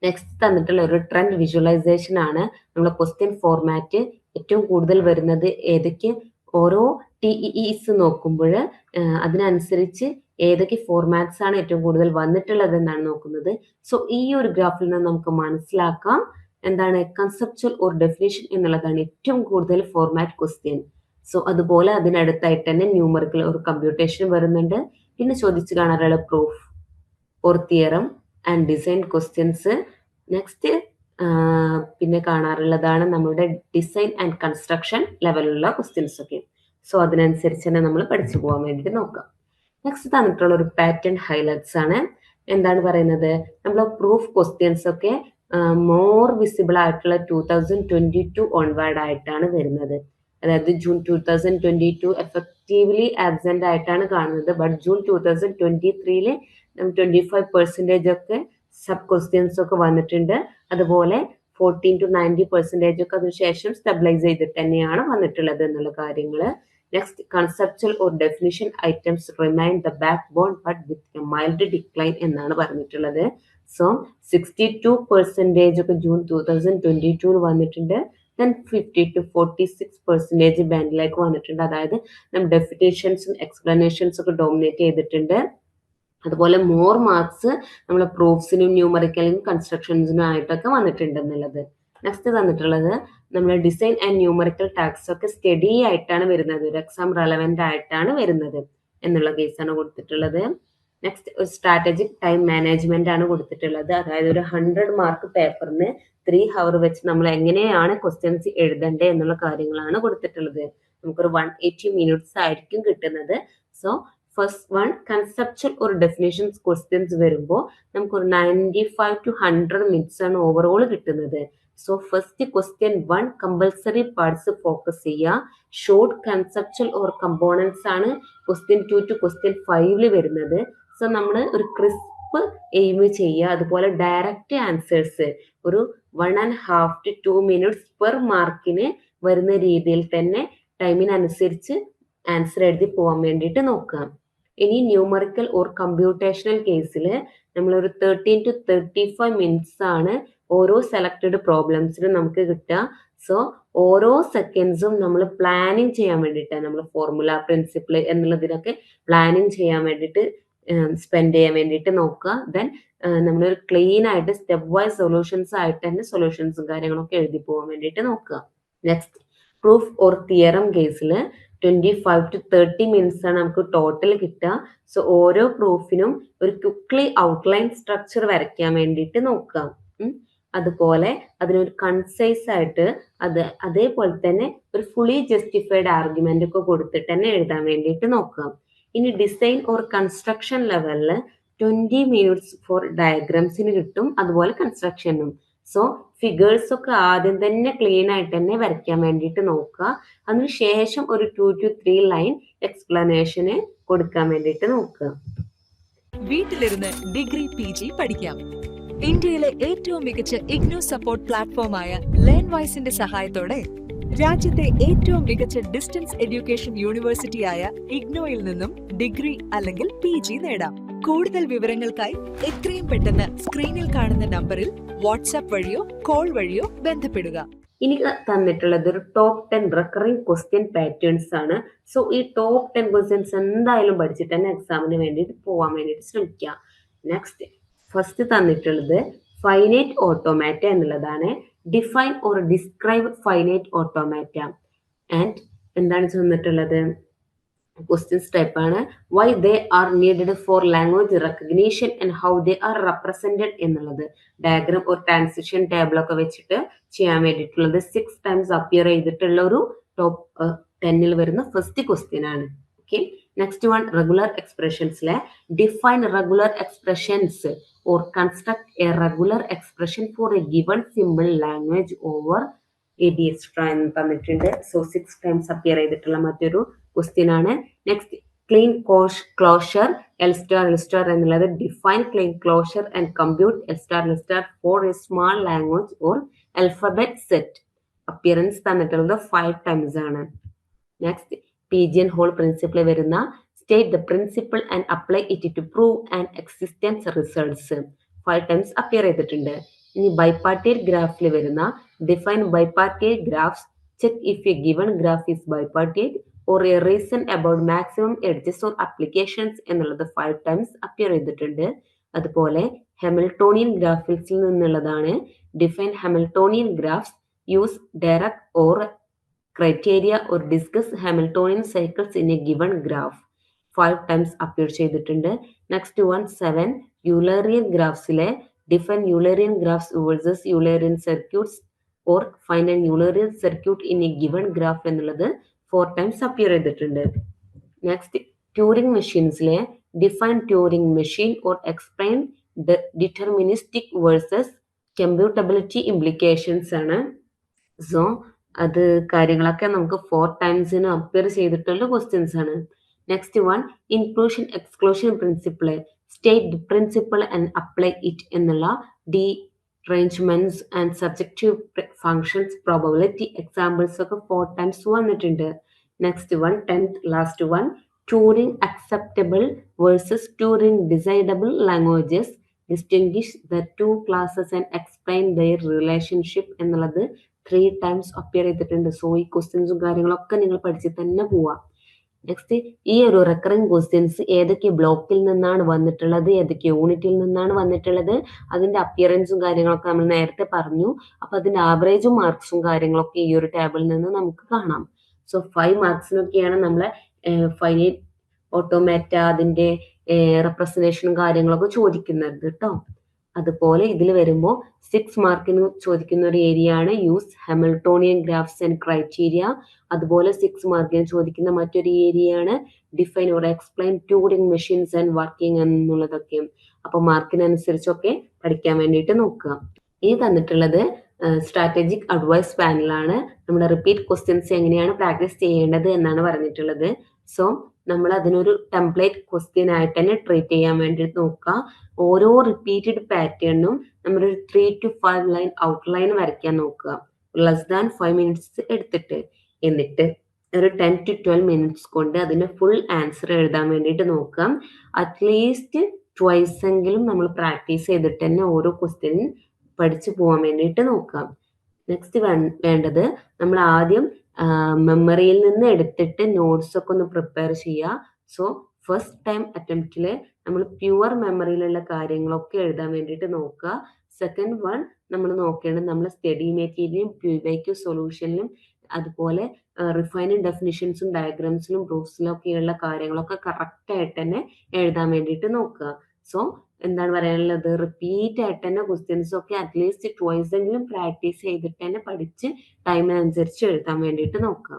നെക്സ്റ്റ് തന്നിട്ടുള്ള ഒരു ട്രെൻഡ് വിഷ്വലൈസേഷൻ ആണ്. നമ്മളെ ക്വസ്റ്റ്യൻ ഫോർമാറ്റ് ഏറ്റവും കൂടുതൽ വരുന്നത് ഏതൊക്കെ ഓരോ TEEs നോക്കുമ്പോൾ അതിനനുസരിച്ച് ഏതൊക്കെ ഫോർമാറ്റ്സ് ആണ് ഏറ്റവും കൂടുതൽ വന്നിട്ടുള്ളത് എന്നാണ് നോക്കുന്നത്. സോ ഈ ഒരു ഗ്രാഫിൽ നിന്ന് നമുക്ക് മനസ്സിലാക്കാം എന്താണ് കൺസെപ്ച്വൽ ഓർ ഡെഫിനിഷൻ എന്നുള്ളതാണ് ഏറ്റവും കൂടുതൽ ഫോർമാറ്റ് ക്വസ്റ്റ്യൻ. സോ അതുപോലെ അതിനടുത്തായിട്ട് തന്നെ ന്യൂമറിക്കൽ ഓർ കമ്പ്യൂട്ടേഷൻ വരുന്നുണ്ട്. പിന്നെ ചോദിച്ചു കാണാറുള്ള proof or theorem and design questions. Next പിന്നെ കാണാറുള്ളതാണ് നമ്മുടെ ഡിസൈൻ ആൻഡ് കൺസ്ട്രക്ഷൻ ലെവലിലുള്ള ക്വസ്റ്റ്യൻസ് ഒക്കെ. സോ അതിനനുസരിച്ച് തന്നെ നമ്മൾ പഠിച്ചു പോകാൻ വേണ്ടിയിട്ട് നോക്കാം. നെക്സ്റ്റ് തന്നിട്ടുള്ള ഒരു പാറ്റേൺ ഹൈലൈറ്റ്സ് ആണ്. എന്താണ് പറയുന്നത്, നമ്മൾ പ്രൂഫ് ക്വസ്റ്റ്യൻസ് ഒക്കെ മോർ വിസിബിൾ ആയിട്ടുള്ള 2022 ഓൺവേർഡ് ആയിട്ടാണ് വരുന്നത്. അതായത് ജൂൺ 2022 എഫക്റ്റീവ്ലി ആബ്സെന്റ് ആയിട്ടാണ് കാണുന്നത്. ബട്ട് ജൂൺ 2023 25% ഒക്കെ സബ് ക്വസ്റ്റ്യൻസ് ഒക്കെ വന്നിട്ടുണ്ട്. അതുപോലെ 14 to 90% ഒക്കെ അതിനുശേഷം സ്റ്റെബിലൈസ് ചെയ്തിട്ട് തന്നെയാണ് വന്നിട്ടുള്ളത് എന്നുള്ള കാര്യങ്ങൾ. Next conceptual or definition items remain the backbone but with a mild decline എന്നാണ് പറഞ്ഞിട്ടുള്ളത്. സോ 62% ഒക്കെ ജൂൺ 2022 വന്നിട്ടുണ്ട്. ദെൻ 50 to 46% ബാൻഡിലേക്ക് വന്നിട്ടുണ്ട്. അതായത് ഡെഫിനേഷൻസും എക്സ്പ്ലനേഷൻസും ഒക്കെ ഡോമിനേറ്റ് ചെയ്തിട്ടുണ്ട്. അതുപോലെ മോർ മാർക്സ് നമ്മൾ പ്രൂഫ്സിനും ന്യൂമറിക്കലിനും കൺസ്ട്രക്ഷൻസിനും ആയിട്ടൊക്കെ വന്നിട്ടുണ്ട് എന്നുള്ളത്. നെക്സ്റ്റ് തന്നിട്ടുള്ളത് നമ്മൾ ഡിസൈൻ ആൻഡ് ന്യൂമറിക്കൽ ടാക്സ് ഒക്കെ സ്റ്റഡി ആയിട്ടാണ് വരുന്നത്, ഒരു എക്സാം റെലവെന്റ് ആയിട്ടാണ് വരുന്നത് എന്നുള്ള കേസാണ് കൊടുത്തിട്ടുള്ളത്. നെക്സ്റ്റ് ഒരു സ്ട്രാറ്റജിക് ടൈം മാനേജ്മെന്റ് ആണ് കൊടുത്തിട്ടുള്ളത്. അതായത് ഒരു 100 മാർക്ക് പേപ്പറിന് 3 hour വെച്ച് നമ്മൾ എങ്ങനെയാണ് ക്വസ്റ്റ്യൻസ് എഴുതേണ്ടത് എന്നുള്ള കാര്യങ്ങളാണ് കൊടുത്തിട്ടുള്ളത്. നമുക്കൊരു 180 minutes ആയിരിക്കും കിട്ടുന്നത്. സോ ഫസ്റ്റ് വൺ കൺസെപ്ച്വൽ ഒരു ഡെഫിനേഷൻസ് ക്വസ്റ്റ്യൻസ് വരുമ്പോൾ നമുക്കൊരു 95 to 100 minutes ആണ് ഓവറോൾ കിട്ടുന്നത്. So first question 1 compulsory parts focus ചെയ്യുക. ഷോർട്ട് കൺസെപ്ച്വൽ ഓർ കമ്പോണൻസ് ആണ് ക്വസ്റ്റ്യൻ 2 to ക്വസ്റ്റ്യൻ 5 വരുന്നത്. സോ നമ്മൾ ഒരു ക്രിസ്പ് എയിം ചെയ്യുക. അതുപോലെ ഡയറക്റ്റ് ആൻസേഴ്സ് ഒരു 1.5 to 2 minutes പെർ മാർക്കിന് വരുന്ന രീതിയിൽ തന്നെ ടൈമിനനുസരിച്ച് ആൻസർ എഴുതി പോകാൻ വേണ്ടിയിട്ട് നോക്കാം. ഇനി ന്യൂമറിക്കൽ ഓർ കമ്പ്യൂട്ടേഷണൽ കേസിൽ നമ്മളൊരു 13 to 35 minutes ആണ് ഓരോ സെലക്ടഡ് പ്രോബ്ലംസിനും നമുക്ക് കിട്ടുക. സോ ഓരോ സെക്കൻഡ്സും നമ്മൾ പ്ലാനിങ് ചെയ്യാൻ വേണ്ടിയിട്ട് നമ്മൾ ഫോർമുല പ്രിൻസിപ്പിൾ എന്നുള്ളതിനൊക്കെ പ്ലാനിങ് ചെയ്യാൻ വേണ്ടിയിട്ട് സ്പെൻഡ് ചെയ്യാൻ വേണ്ടിയിട്ട് നോക്കുക. ദെൻ നമ്മളൊരു ക്ലീൻ ആയിട്ട് സ്റ്റെപ്പ് വൈസ് സൊല്യൂഷൻസ് ആയിട്ട് തന്നെ സൊല്യൂഷൻസും കാര്യങ്ങളൊക്കെ എഴുതി പോകാൻ വേണ്ടിയിട്ട് നോക്കുക. നെക്സ്റ്റ് പ്രൂഫ് ഓർ തിയറം കേസിൽ 25 to 30 minutes ആണ് നമുക്ക് ടോട്ടൽ കിട്ടുക. സോ ഓരോ പ്രൂഫിനും ഒരു ക്വിക്ലി ഔട്ട്ലൈൻ സ്ട്രക്ചർ വരയ്ക്കാൻ വേണ്ടിയിട്ട് നോക്കാം. അതുപോലെ അതിനൊരു കൺസൈസ് ആയിട്ട് അതേപോലെ തന്നെ ഒരു ഫുള്ളി ജസ്റ്റിഫൈഡ് ആർഗ്യുമെന്റ് ഒക്കെ കൊടുത്തിട്ട് തന്നെ എഴുതാൻ വേണ്ടിയിട്ട് നോക്കാം. ഇനി ഡിസൈൻ ഓർ കൺസ്ട്രക്ഷൻ ലെവലിൽ 20 minutes ഫോർ ഡയഗ്രാംസിന് കിട്ടും, അതുപോലെ കൺസ്ട്രക്ഷനും. സോ ഫിഗേഴ്സ് ഒക്കെ ആദ്യം തന്നെ ക്ലീൻ ആയിട്ട് തന്നെ വരയ്ക്കാൻ വേണ്ടിയിട്ട് നോക്കുക. അതിനുശേഷം ഒരു 2 to 3 ലൈൻ എക്സ്പ്ലനേഷന് കൊടുക്കാൻ വേണ്ടിയിട്ട് നോക്കുക. വീട്ടിലിരുന്ന് ഡിഗ്രി PG പഠിക്കാം. ഇന്ത്യയിലെ ഏറ്റവും മികച്ച ഇഗ്നോ സപ്പോർട്ട് പ്ലാറ്റ്ഫോമായ ലേൺവൈസിന്റെ സഹായത്തോടെ രാജ്യത്തെ ഏറ്റവും മികച്ച ഡിസ്റ്റൻസ് എഡ്യൂക്കേഷൻ യൂണിവേഴ്സിറ്റിയായ ഇഗ്നോയിൽ നിന്നും ഡിഗ്രി അല്ലെങ്കിൽ PG നേടാം. കൂടുതൽ വിവരങ്ങൾക്കായി എത്രയും പെട്ടെന്ന് സ്ക്രീനിൽ കാണുന്ന നമ്പറിൽ വാട്സാപ്പ് വഴിയോ കോൾ വഴിയോ ബന്ധപ്പെടുക. ഇനി തന്നിട്ടുള്ളത് ഒരു ടോപ്പ് 10 റെക്കറിംഗ് ക്വസ്റ്റ്യൻ പാറ്റേൺസ് ആണ്. സോ ഈ ടോപ്പ് 10 ക്വസ്റ്റ്യൻസ് എന്തായാലും പഠിച്ചിട്ട് തന്നെ എക്സാമിന് വേണ്ടിയിട്ട് പോകാൻ വേണ്ടിയിട്ട് ശ്രമിക്കുക. നെക്സ്റ്റ് ഫസ്റ്റ് തന്നിട്ടുള്ളത് ഫൈനൈറ്റ് ഓട്ടോമാറ്റ എന്നുള്ളതാണ്. Define or describe finite automata. And എന്താണ് തന്നിട്ടുള്ളത് ക്വസ്റ്റ്യൻസ് ടൈപ്പ് ആണ്. Why they are needed for language recognition and how they are represented എന്നുള്ളത് ഡയഗ്രാം ഒരു ട്രാൻസിഷൻ ടേബിൾ ഒക്കെ വെച്ചിട്ട് ചെയ്യാൻ വേണ്ടിയിട്ടുള്ളത് 6 times അപ്പിയർ ചെയ്തിട്ടുള്ള ഒരു ടോപ്പ് 10 വരുന്ന ഫസ്റ്റ് ക്വസ്റ്റ്യൻ ആണ്. ഓക്കെ, നെക്സ്റ്റ് വൺ റെഗുലർ എക്സ്പ്രഷൻസിലെ define regular expressions or construct a regular expression for a given symbol language over AD extra എന്ന് തന്നിട്ടുണ്ട്. സോ 6 ടൈംസ് അപ്പിയർ ചെയ്തിട്ടുള്ള മറ്റൊരു ക്വസ്റ്റ്യൻ ആണ്. Next Kleene closure L star എന്നുള്ളത് define Kleene closure and compute L star for a small language or alphabet set. Appearance തന്നിട്ടുള്ളത് 5 times ആണ്. Next pigeon hole principle വരുന്ന state the principle and apply it to prove and existence results 5 times appear ചെയ്തിട്ടുണ്ട്. ഇനി bipartite ഗ്രാഫിൽ വരുന്ന define bipartite graphs, check if a given graph is bipartite or a reason about maximum edges or applications എന്നുള്ളത് 5 times appear ചെയ്തിട്ടുണ്ട്. അതുപോലെ Hamiltonian ഗ്രാഫിക്സിൽ നിന്നുള്ളതാണ് define Hamiltonian graphs, use direct or criteria or discuss Hamiltonian cycles in a given graph 5 times appear ചെയ്തിട്ടുണ്ട്. Next 7 Eulerian graphsലെ define Eulerian graphs versus Eulerian circuits or find an Eulerian circuit in a given graph എന്നുള്ളത് 4 times appear ചെയ്തിട്ടുണ്ട്. Next Turing machines-ലെ define Turing machine or explain the deterministic versus computability implications ആണ്. So അത് കാര്യങ്ങളൊക്കെ നമുക്ക് 4 ടൈംസിന് appear ചെയ്തിട്ടുള്ള questions ആണ്. Next inclusion exclusion principle, state principle and apply it എന്നുള്ള D arrangements and subjective functions probability examples ഒക്കെ 4 times വന്നിട്ടുണ്ട്. Next 10th last one Turing acceptable versus Turing decidable languages, distinguish the two classes and explain their relationship എന്നുള്ളത് 3 times appear ചെയ്തിട്ടുണ്ട്. So ഈ ക്വസ്റ്റ്യൻസും കാര്യങ്ങളൊക്കെ നിങ്ങൾ പഠിച്ച് തന്നെ പോവാം. നെക്സ്റ്റ് ഈ ഒരു റെക്കറിംഗ് ക്വസ്റ്റ്യൻസ് ഏതൊക്കെ ബ്ലോക്കിൽ നിന്നാണ് വന്നിട്ടുള്ളത്, ഏതൊക്കെ യൂണിറ്റിൽ നിന്നാണ് വന്നിട്ടുള്ളത്, അതിന്റെ അപ്പിയറൻസും കാര്യങ്ങളൊക്കെ നമ്മൾ നേരത്തെ പറഞ്ഞു. അപ്പൊ അതിന്റെ ആവറേജും മാർക്സും കാര്യങ്ങളൊക്കെ ഈ ഒരു ടേബിളിൽ നിന്ന് നമുക്ക് കാണാം. സോ 5 മാർക്സിനൊക്കെയാണ് നമ്മളെ ഫൈനൈറ്റ് ഓട്ടോമാറ്റ അതിന്റെ റെപ്രസെന്റേഷനും കാര്യങ്ങളൊക്കെ ചോദിക്കുന്നത് കേട്ടോ. അതുപോലെ ഇതിൽ വരുമ്പോൾ 6 മാർക്കിന് ചോദിക്കുന്ന ഒരു ഏരിയ ആണ് use Hamiltonian graphs and criteria. അതുപോലെ 6 മാർക്കിന് ചോദിക്കുന്ന മറ്റൊരു ഏരിയ ആണ് define or explain Turing machines and working എന്നുള്ളതൊക്കെ. അപ്പൊ മാർക്കിനനുസരിച്ചൊക്കെ പഠിക്കാൻ വേണ്ടിയിട്ട് നോക്കുക. ഇനി തന്നിട്ടുള്ളത് സ്ട്രാറ്റജിക് അഡ്വൈസ് പാനലാണ്. നമ്മുടെ റിപ്പീറ്റ് ക്വസ്റ്റ്യൻസ് എങ്ങനെയാണ് പ്രാക്ടീസ് ചെയ്യേണ്ടത് എന്നാണ് പറഞ്ഞിട്ടുള്ളത്. സോ നമ്മൾ അതിനൊരു ടെംപ്ലേറ്റ് ക്വസ്റ്റ്യൻ ആയിട്ട് തന്നെ ട്രീറ്റ് ചെയ്യാൻ വേണ്ടിയിട്ട് നോക്കുക. ഓരോ റിപ്പീറ്റഡ് പാറ്റേണിനും നമ്മളൊരു 3 to 5 ലൈൻ ഔട്ട്ലൈൻ വരയ്ക്കാൻ നോക്കുക. <5 minutes എടുത്തിട്ട്, എന്നിട്ട് ഒരു 10 to 12 minutes കൊണ്ട് അതിന്റെ ഫുൾ ആൻസർ എഴുതാൻ വേണ്ടിയിട്ട് നോക്കാം. അറ്റ്ലീസ്റ്റ് ട്വൈസ് എങ്കിലും നമ്മൾ പ്രാക്ടീസ് ചെയ്തിട്ട് തന്നെ ഓരോ ക്വസ്റ്റ്യനും പഠിച്ചു പോകാൻ വേണ്ടിയിട്ട് നോക്കാം. നെക്സ്റ്റ് വേണ്ടത് നമ്മൾ ആദ്യം മെമ്മറിയിൽ നിന്ന് എടുത്തിട്ട് നോട്ട്സ് ഒക്കെ ഒന്ന് പ്രിപ്പയർ ചെയ്യുക. സോ ഫസ്റ്റ് ടൈം അറ്റംപ്റ്റില് നമ്മൾ പ്യുവർ മെമ്മറിയിലുള്ള കാര്യങ്ങളൊക്കെ എഴുതാൻ വേണ്ടിയിട്ട് നോക്കുക. സെക്കൻഡ് നമ്മൾ നോക്കേണ്ടത് നമ്മൾ സ്റ്റഡി മെറ്റീരിയലും PYQ സൊല്യൂഷനിലും അതുപോലെ റിഫൈൻഡ് ഡെഫിനിഷൻസും ഡയഗ്രാംസിലും പ്രൂഫ്സിലും ഒക്കെയുള്ള കാര്യങ്ങളൊക്കെ കറക്റ്റ് ആയിട്ട് തന്നെ എഴുതാൻ വേണ്ടിയിട്ട് നോക്കുക. സോ എന്താണ് പറയാനുള്ളത്, റിപ്പീറ്റ് ആയിട്ട് തന്നെ ക്വസ്റ്റ്യൻസ് ഒക്കെ അറ്റ്ലീസ്റ്റ് ട്വൈസ് എങ്കിലും പ്രാക്ടീസ് ചെയ്തിട്ട് തന്നെ പഠിച്ച് ടൈമിനനുസരിച്ച് എഴുതാൻ വേണ്ടിയിട്ട് നോക്കുക.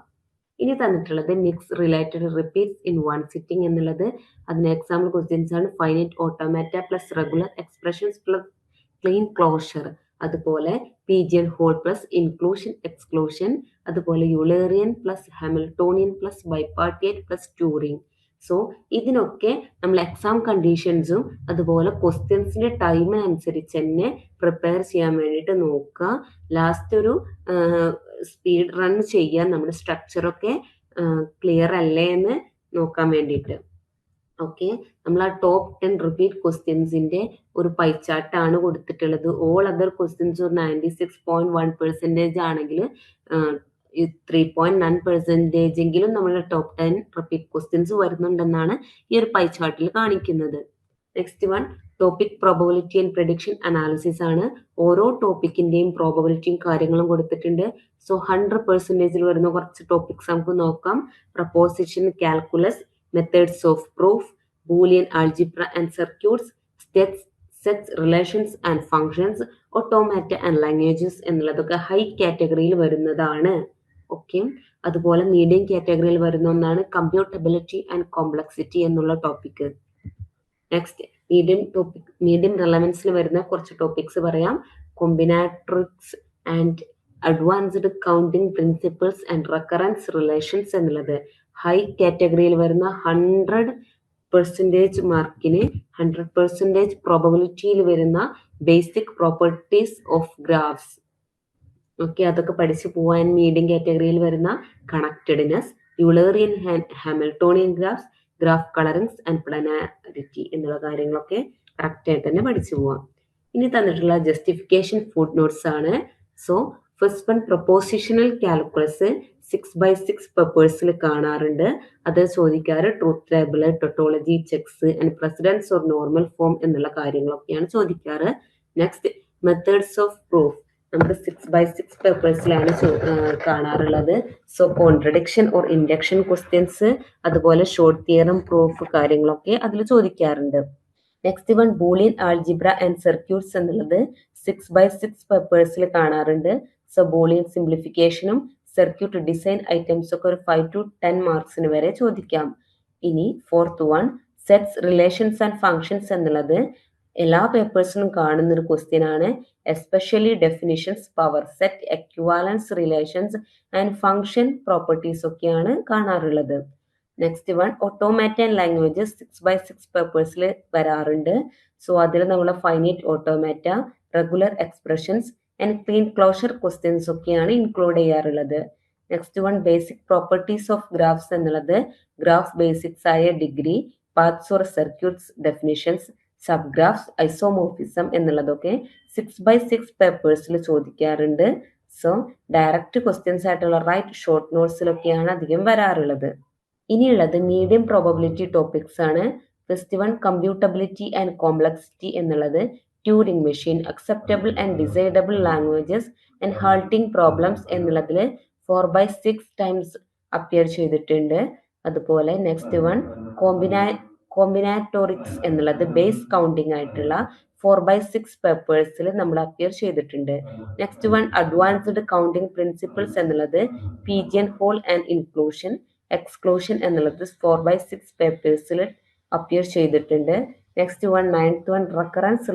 ഇനി തന്നിട്ടുള്ളത് mix related repeats in 1 sitting എന്നുള്ളത്. അതിന് എക്സാമ്പിൾ ക്വസ്റ്റ്യൻസ് ആണ് finite automata plus regular expressions plus Kleene closure, അതുപോലെ pigeon hole plus inclusion exclusion, അതുപോലെ Eulerian plus Hamiltonian plus bipartite plus Turing. So ഇതിനൊക്കെ നമ്മൾ എക്സാം കണ്ടീഷൻസും അതുപോലെ ക്വസ്റ്റ്യൻസിന്റെ ടൈമിനനുസരിച്ച് തന്നെ പ്രിപ്പയർ ചെയ്യാൻ വേണ്ടിയിട്ട് നോക്കുക. ലാസ്റ്റ് ഒരു സ്പീഡ് റൺ ചെയ്യാൻ നമ്മുടെ സ്ട്രക്ചറൊക്കെ ക്ലിയർ അല്ലേ എന്ന് നോക്കാൻ വേണ്ടിയിട്ട്. ഓക്കെ, നമ്മൾ ആ ടോപ്പ് 10 റിപ്പീറ്റ് ക്വസ്റ്റ്യൻസിന്റെ ഒരു പൈ ചാർട്ടാണ് കൊടുത്തിട്ടുള്ളത്. ഓൾ അതർ ക്വസ്റ്റ്യൻസ് ഒരു 96.1% ആണെങ്കിൽ 3.9% എങ്കിലും നമ്മളുടെ ടോപ്പ് 10 റിപ്പീറ്റ് ക്വസ്റ്റ്യൻസ് വരുന്നുണ്ടെന്നാണ് ഈ ഒരു പൈ ചാർട്ടിൽ കാണിക്കുന്നത്. Next topic probability and prediction analysis ആണ്. ഓരോ ടോപ്പിക്കിന്റെയും പ്രോബബിലിറ്റിയും കാര്യങ്ങളും കൊടുത്തിട്ടുണ്ട്. സോ 100% വരുന്ന കുറച്ച് ടോപ്പിക്സ് നമുക്ക് നോക്കാം. Proposition, calculus, methods of proof, Boolean algebra and circuits, sets, relations and functions, automata and languages എന്നുള്ളതൊക്കെ ഹൈ കാറ്റഗറിയിൽ വരുന്നതാണ്. ഓക്കെ, അതുപോലെ മീഡിയം കാറ്റഗറിയിൽ വരുന്ന ഒന്നാണ് കമ്പ്യൂട്ടബിലിറ്റി ആൻഡ് കോംപ്ലക്സിറ്റി എന്നുള്ള ടോപ്പിക്. നെക്സ്റ്റ് മീഡിയം റെലവൻസിൽ വരുന്ന കുറച്ച് ടോപ്പിക്സ് പറയാം. Combinatorics and advanced counting principles and recurrence relations എന്നുള്ളത് ഹൈ കാറ്റഗറിയിൽ വരുന്ന 100% മാർക്കിന് 100% പ്രോബബിലിറ്റിയിൽ വരുന്ന basic properties of graphs. Okay, അതൊക്കെ പഠിച്ചു പോവാൻ. മീഡിയം കാറ്റഗറിയിൽ വരുന്ന connectedness, Eulerian Hamiltonian graphs, graph colourings and planarity എന്നുള്ള കാര്യങ്ങളൊക്കെ കറക്റ്റ് ആയിട്ട് തന്നെ പഠിച്ചു പോവാം. ഇനി തന്നിട്ടുള്ള ജസ്റ്റിഫിക്കേഷൻ ഫുഡ് നോട്ട്സ് ആണ്. So first one propositional calculus 6x6 പേപ്പേഴ്സിൽ കാണാറുണ്ട്. അത് ചോദിക്കാറ് truth table, tautology, checks and precedence or normal form എന്നുള്ള കാര്യങ്ങളൊക്കെയാണ് ചോദിക്കാറ്. നെക്സ്റ്റ് മെത്തേഡ്സ് ഓഫ് പ്രൂഫ് നമുക്ക് 6x6 പേപ്പേഴ്സിലാണ് കാണാറുള്ളത്. So contradiction or induction questions, അതുപോലെ ഷോർട്ട് തിയറം പ്രൂഫ് കാര്യങ്ങളൊക്കെ അതിൽ ചോദിക്കാറുണ്ട്. Next one Boolean algebra and circuits എന്നുള്ളത് 6x6 പേപ്പേഴ്സിൽ കാണാറുണ്ട്. സോ ബൂളിയൻ സിംപ്ലിഫിക്കേഷനും സർക്യൂട്ട് ഡിസൈൻ ഐറ്റംസ് ഒക്കെ ഒരു 5 to 10 മാർക്സിന് വരെ ചോദിക്കാം. ഇനി fourth one sets, relations and functions എന്നുള്ളത് എല്ലാ പേപ്പേഴ്സിനും കാണുന്ന ഒരു ക്വസ്റ്റ്യൻ ആണ്. Especially definitions, power set, equivalence relations and function properties ഒക്കെയാണ് കാണാറുള്ളത്. Next one automata and languages 6x6 പേപ്പേഴ്സിൽ വരാറുണ്ട്. സോ അതിൽ നമ്മൾ finite automata, regular expressions and Kleene closure questions ഒക്കെയാണ് ഇൻക്ലൂഡ് ചെയ്യാറുള്ളത്. Next one basic properties of graphs എന്നുള്ളത് graph basics ആയ degree, paths or circuits definitions, sub graphs, isomorphism എന്നുള്ളതൊക്കെ 6x6 പേപ്പേഴ്സിൽ ചോദിക്കാറുണ്ട്. സോ ഡയറക്റ്റ് ക്വസ്റ്റ്യൻസ് ആയിട്ടുള്ള റൈറ്റ് ഷോർട്ട് നോട്ട്സിലൊക്കെയാണ് അധികം വരാറുള്ളത്. ഇനിയുള്ളത് മീഡിയം പ്രോബബിലിറ്റി ടോപ്പിക്സ് ആണ്. First one computability and complexity എന്നുള്ളത് Turing machine, acceptable and decidable languages and halting problems എന്നുള്ളതിൽ 4x6 ടൈംസ് അപ്പിയർ ചെയ്തിട്ടുണ്ട്. അതുപോലെ നെക്സ്റ്റ് വൺ കോമ്പിനാറ്റോറിക്സ് എന്നുള്ളത് ബേസ് കൗണ്ടിങ് ആയിട്ടുള്ള 4x6 പേപ്പേഴ്സിൽ നമ്മൾ അപ്പിയർ ചെയ്തിട്ടുണ്ട്. Next one advanced counting principles എന്നുള്ളത് pigeon hole and inclusion exclusion എന്നുള്ളത് 4x6 പേപ്പേഴ്സിൽ അപ്പിയർ ചെയ്തിട്ടുണ്ട്. Next one ninth one recurrence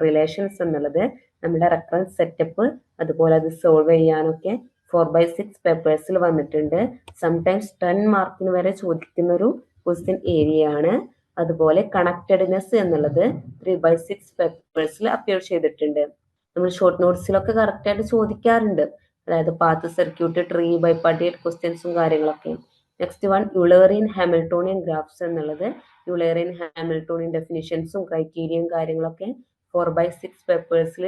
relations എന്നുള്ളത് നമ്മുടെ റെക്കറൻസ് സെറ്റപ്പ്, അതുപോലെ അത് സോൾവ് ചെയ്യാനൊക്കെ 4x6 പേപ്പേഴ്സിൽ വന്നിട്ടുണ്ട്. സംടൈംസ് 10 മാർക്കിന് വരെ ചോദിക്കുന്ന ഒരു ക്വസ്റ്റ്യൻ ഏരിയ ആണ്. അതുപോലെ കണക്റ്റഡ്നെസ് എന്നുള്ളത് 3x6 പേപ്പേഴ്സിൽ അപ്പിയർ ചെയ്തിട്ടുണ്ട്. നമ്മൾ ഷോർട്ട് നോട്ട്സിലൊക്കെ കറക്റ്റ് ആയിട്ട് ചോദിക്കാറുണ്ട്, അതായത് പാത്ത്, സർക്യൂട്ട്, ട്രീ, ബൈപാർട്ടേറ്റ് ക്വസ്റ്റ്യൻസും കാര്യങ്ങളൊക്കെ. നെക്സ്റ്റ് വൺ യുളേറിയൻ ഹാമിൽട്ടോണിയൻ ഗ്രാഫ്സ് എന്നുള്ളത് യുളേറിയൻ ഹാമിൽട്ടോണിയൻ ഡെഫിനിഷൻസും ക്രൈറ്റീരിയയും കാര്യങ്ങളൊക്കെ 4x6 പേപ്പേഴ്സിൽ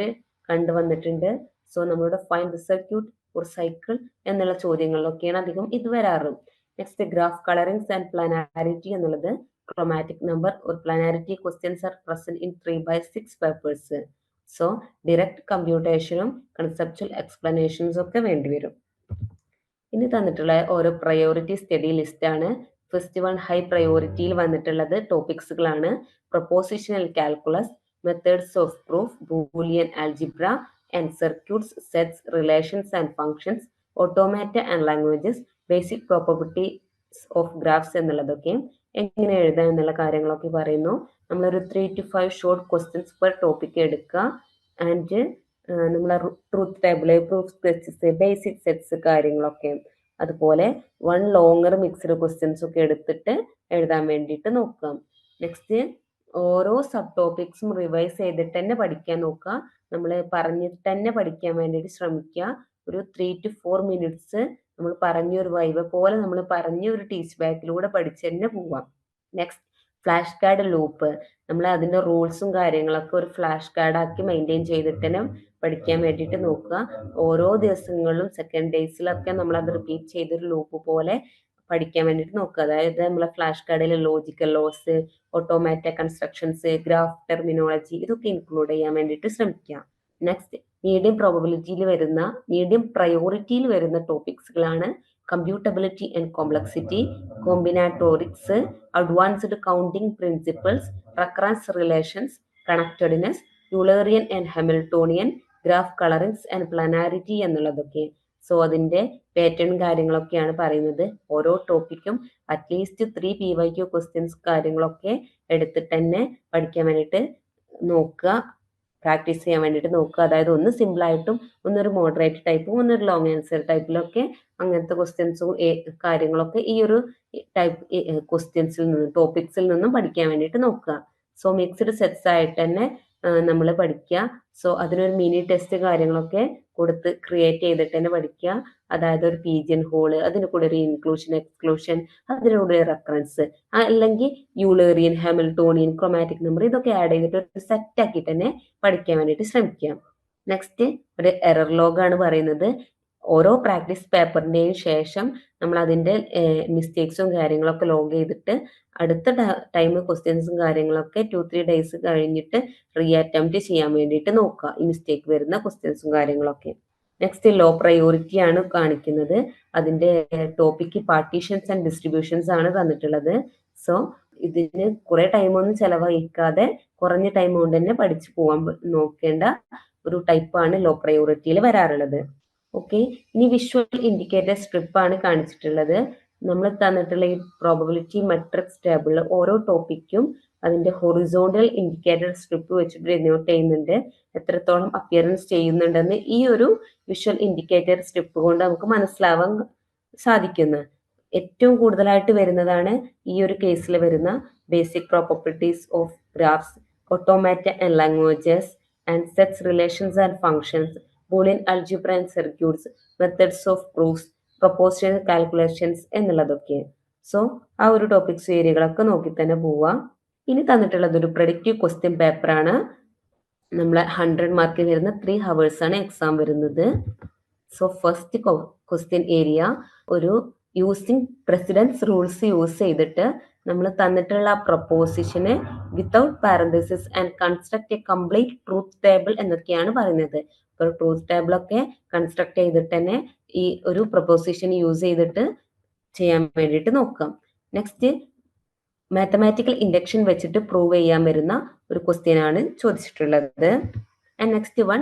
കണ്ടുവന്നിട്ടുണ്ട്. സോ നമ്മുടെ find the circuit or cycle എന്നുള്ള ചോദ്യങ്ങളിലൊക്കെയാണ് അധികം ഇത് വരാറ്. നെക്സ്റ്റ് ഗ്രാഫ് കളറിങ്സ് ആൻഡ് പ്ലാനാരിറ്റി എന്നുള്ളത് chromatic number or planarity questions are present in 3x6 papers. So direct computation conceptual explanations ഒക്കെ വേണ്ടിവരും. ഇനി തന്നിട്ടുള്ള ഓരോ പ്രയോറിറ്റി സ്റ്റഡി ലിസ്റ്റ് ആണ്. ഫസ്റ്റ് വൺ ഹൈ പ്രയോറിറ്റിയിൽ വന്നിട്ടുള്ളത് ടോപ്പിക്സുകളാണ്. Propositional calculus, methods of proof, Boolean algebra and circuits, sets, relations and functions, automata and languages, basic properties of graphs എന്നുള്ളതൊക്കെ എങ്ങനെ എഴുതാം എന്നുള്ള കാര്യങ്ങളൊക്കെ പറയുന്നു. നമ്മളൊരു 3 to 5 short questions per topic എടുക്കുക. ആൻഡ് നമ്മൾ truth table, proof sketches, basic sets കാര്യങ്ങളൊക്കെ, അതുപോലെ 1 ലോങ്ങർ മിക്സ്ഡ് ക്വസ്റ്റ്യൻസ് ഒക്കെ എടുത്തിട്ട് എഴുതാൻ വേണ്ടിയിട്ട് നോക്കാം. നെക്സ്റ്റ് ഓരോ സബ് ടോപ്പിക്സും റിവൈസ് ചെയ്തിട്ട് തന്നെ പഠിക്കാൻ നോക്കുക. നമ്മൾ പറഞ്ഞിട്ട് തന്നെ പഠിക്കാൻ വേണ്ടിയിട്ട് ശ്രമിക്കുക. ഒരു 3 to 4 മിനിറ്റ്സ് നമ്മൾ പറഞ്ഞൊരു വൈവ പോലെ നമ്മൾ പറഞ്ഞ ഒരു ടീച്ച് ബാക്കിലൂടെ പഠിച്ച് തന്നെ പോവാം. നെക്സ്റ്റ് ഫ്ലാഷ് കാർഡ് ലൂപ്പ്, നമ്മൾ അതിൻ്റെ റൂൾസും കാര്യങ്ങളൊക്കെ ഒരു ഫ്ലാഷ് കാർഡ് ആക്കി മെയിൻറ്റെയിൻ ചെയ്തിട്ട് തന്നെ പഠിക്കാൻ വേണ്ടിയിട്ട് നോക്കുക. ഓരോ ദിവസങ്ങളിലും സെക്കൻഡ് ഡേയ്സിലൊക്കെ നമ്മൾ അത് റിപ്പീറ്റ് ചെയ്തൊരു ലൂപ്പ് പോലെ പഠിക്കാൻ വേണ്ടിയിട്ട് നോക്കുക. അതായത് നമ്മളെ ഫ്ലാഷ് കാർഡിൽ logical laws, automata constructions, graph terminology ഇതൊക്കെ ഇൻക്ലൂഡ് ചെയ്യാൻ വേണ്ടിയിട്ട് ശ്രമിക്കുക. നെക്സ്റ്റ് മീഡിയം പ്രോബബിലിറ്റിയിൽ വരുന്ന മീഡിയം പ്രയോറിറ്റിയിൽ വരുന്ന ടോപ്പിക്സുകളാണ് computability and complexity, combinatorics, advanced counting principles, recurrence relations, connectedness, Eulerian and Hamiltonian, graph colourings and planarity എന്നുള്ളതൊക്കെ. സോ അതിൻ്റെ പാറ്റേൺ കാര്യങ്ങളൊക്കെയാണ് പറയുന്നത്. ഓരോ ടോപ്പിക്കും അറ്റ്ലീസ്റ്റ് 3 PYQ ക്വസ്റ്റ്യൻസ് കാര്യങ്ങളൊക്കെ എടുത്തിട്ട് തന്നെ പഠിക്കാൻ വേണ്ടിയിട്ട് നോക്കുക, പ്രാക്ടീസ് ചെയ്യാൻ വേണ്ടിയിട്ട് നോക്കുക. അതായത് ഒന്ന് സിമ്പിളായിട്ടും ഒന്നൊരു മോഡറേറ്റ് ടൈപ്പും ഒന്നൊരു ലോങ് ആൻസർ ടൈപ്പിലൊക്കെ അങ്ങനത്തെ ക്വസ്റ്റ്യൻസും കാര്യങ്ങളൊക്കെ ഈ ഒരു ടൈപ്പ് ക്വസ്റ്റ്യൻസിൽ നിന്നും ടോപ്പിക്സിൽ നിന്നും പഠിക്കാൻ വേണ്ടിയിട്ട് നോക്കുക. സോ മിക്സ്ഡ് സെറ്റ്സ് ആയിട്ട് തന്നെ നമ്മൾ പഠിക്കുക. സോ അതിനൊരു മിനി ടെസ്റ്റ് കാര്യങ്ങളൊക്കെ കൊടുത്ത് ക്രിയേറ്റ് ചെയ്തിട്ട് തന്നെ പഠിക്കുക. അതായത് ഒരു പീജിയൻ ഹോള്, അതിന് കൂടെ ഒരു ഇൻക്ലൂഷൻ എക്സ്ക്ലൂഷൻ, അതിലൂടെ റെഫറൻസ്, അല്ലെങ്കിൽ യൂളേറിയൻ, ഹാമിൽട്ടോണിയൻ, ക്രോമാറ്റിക് നമ്പർ, ഇതൊക്കെ ആഡ് ചെയ്തിട്ട് ഒരു സെറ്റ് ആക്കിയിട്ട് തന്നെ പഠിക്കാൻ വേണ്ടിയിട്ട് ശ്രമിക്കുക. നെക്സ്റ്റ് ഒരു എറർ ലോഗ് ആണ് പറയുന്നത്. ഓരോ പ്രാക്ടീസ് പേപ്പറിന്റെയും ശേഷം നമ്മൾ അതിന്റെ മിസ്റ്റേക്സും കാര്യങ്ങളൊക്കെ ലോഗ് ചെയ്തിട്ട് അടുത്ത ടൈം ക്വസ്റ്റ്യൻസും കാര്യങ്ങളൊക്കെ 2-3 days കഴിഞ്ഞിട്ട് റീ അറ്റംപ്റ്റ് ചെയ്യാൻ വേണ്ടിയിട്ട് നോക്കുക, ഈ മിസ്റ്റേക്ക് വരുന്ന ക്വസ്റ്റ്യൻസും കാര്യങ്ങളൊക്കെ. നെക്സ്റ്റ് ലോ പ്രയോറിറ്റി ആണ് കാണിക്കുന്നത്. അതിന്റെ ടോപ്പിക് പാർട്ടീഷൻസ് ആൻഡ് ഡിസ്ട്രിബ്യൂഷൻസ് ആണ് തന്നിട്ടുള്ളത്. സോ ഇതിന് കുറെ ടൈമൊന്നും ചെലവഴിക്കാതെ കുറഞ്ഞ ടൈം കൊണ്ട് തന്നെ പഠിച്ചു പോകാൻ നോക്കേണ്ട ഒരു ടൈപ്പാണ് ലോ പ്രയോറിറ്റിയിൽ വരാറുള്ളത്. ഓക്കെ, ഇനി വിഷ്വൽ ഇൻഡിക്കേറ്റർ സ്ട്രിപ്പ് ആണ് കാണിച്ചിട്ടുള്ളത്. നമ്മൾ തന്നിട്ടുള്ള ഈ പ്രോബബിലിറ്റി മെട്രിക്സ് ടേബിളിൽ ഓരോ ടോപ്പിക്കും അതിന്റെ ഹൊറിസോണ്ടൽ ഇൻഡിക്കേറ്റർ സ്ട്രിപ്പ് വെച്ചിട്ട് ഡിനോട്ട് ചെയ്യുന്നുണ്ട്, എത്രത്തോളം അപ്പിയറൻസ് ചെയ്യുന്നുണ്ടെന്ന് ഈ ഒരു വിഷ്വൽ ഇൻഡിക്കേറ്റർ സ്ട്രിപ്പ് കൊണ്ട് നമുക്ക് മനസ്സിലാവാൻ സാധിക്കുന്നു. ഏറ്റവും കൂടുതലായിട്ട് വരുന്നതാണ് ഈ ഒരു കേസിൽ വരുന്ന basic properties of graphs, automata and languages and sets, relations and functions, Boolean algebra and circuits, methods of proofs, proportional calculations എന്നുള്ളതൊക്കെ. സോ ആ ഒരു ടോപ്പിക്സ് ഏരിയകളൊക്കെ നോക്കി തന്നെ പോവാം. ഇനി തന്നിട്ടുള്ളത് ഒരു പ്രഡിക്റ്റീവ് ക്വസ്റ്റ്യൻ പേപ്പറാണ്. നമ്മളെ 100 മാർക്ക് വരുന്ന 3 hours ആണ് എക്സാം വരുന്നത്. സോ ഫസ്റ്റ് ക്വസ്റ്റ്യൻ ഏരിയ ഒരു യൂസിങ് പ്രസിഡൻസ് റൂൾസ് യൂസ് ചെയ്തിട്ട് നമ്മൾ തന്നിട്ടുള്ള പ്രൊപ്പോസിഷന് without parenthesis and construct a complete truth table എന്നൊക്കെയാണ് പറയുന്നത്. ഇപ്പോൾ ട്രൂത്ത് ടേബിൾ ഒക്കെ കൺസ്ട്രക്ട് ചെയ്തിട്ട് തന്നെ ഈ ഒരു പ്രൊപ്പോസിഷൻ യൂസ് ചെയ്തിട്ട് ചെയ്യാൻ വേണ്ടിയിട്ട് നോക്കാം. നെക്സ്റ്റ് മാത്തമാറ്റിക്കൽ ഇൻഡക്ഷൻ വെച്ചിട്ട് പ്രൂവ് ചെയ്യാൻ വരുന്ന ഒരു ക്വസ്റ്റ്യൻ ആണ് ചോദിച്ചിട്ടുള്ളത്. And next one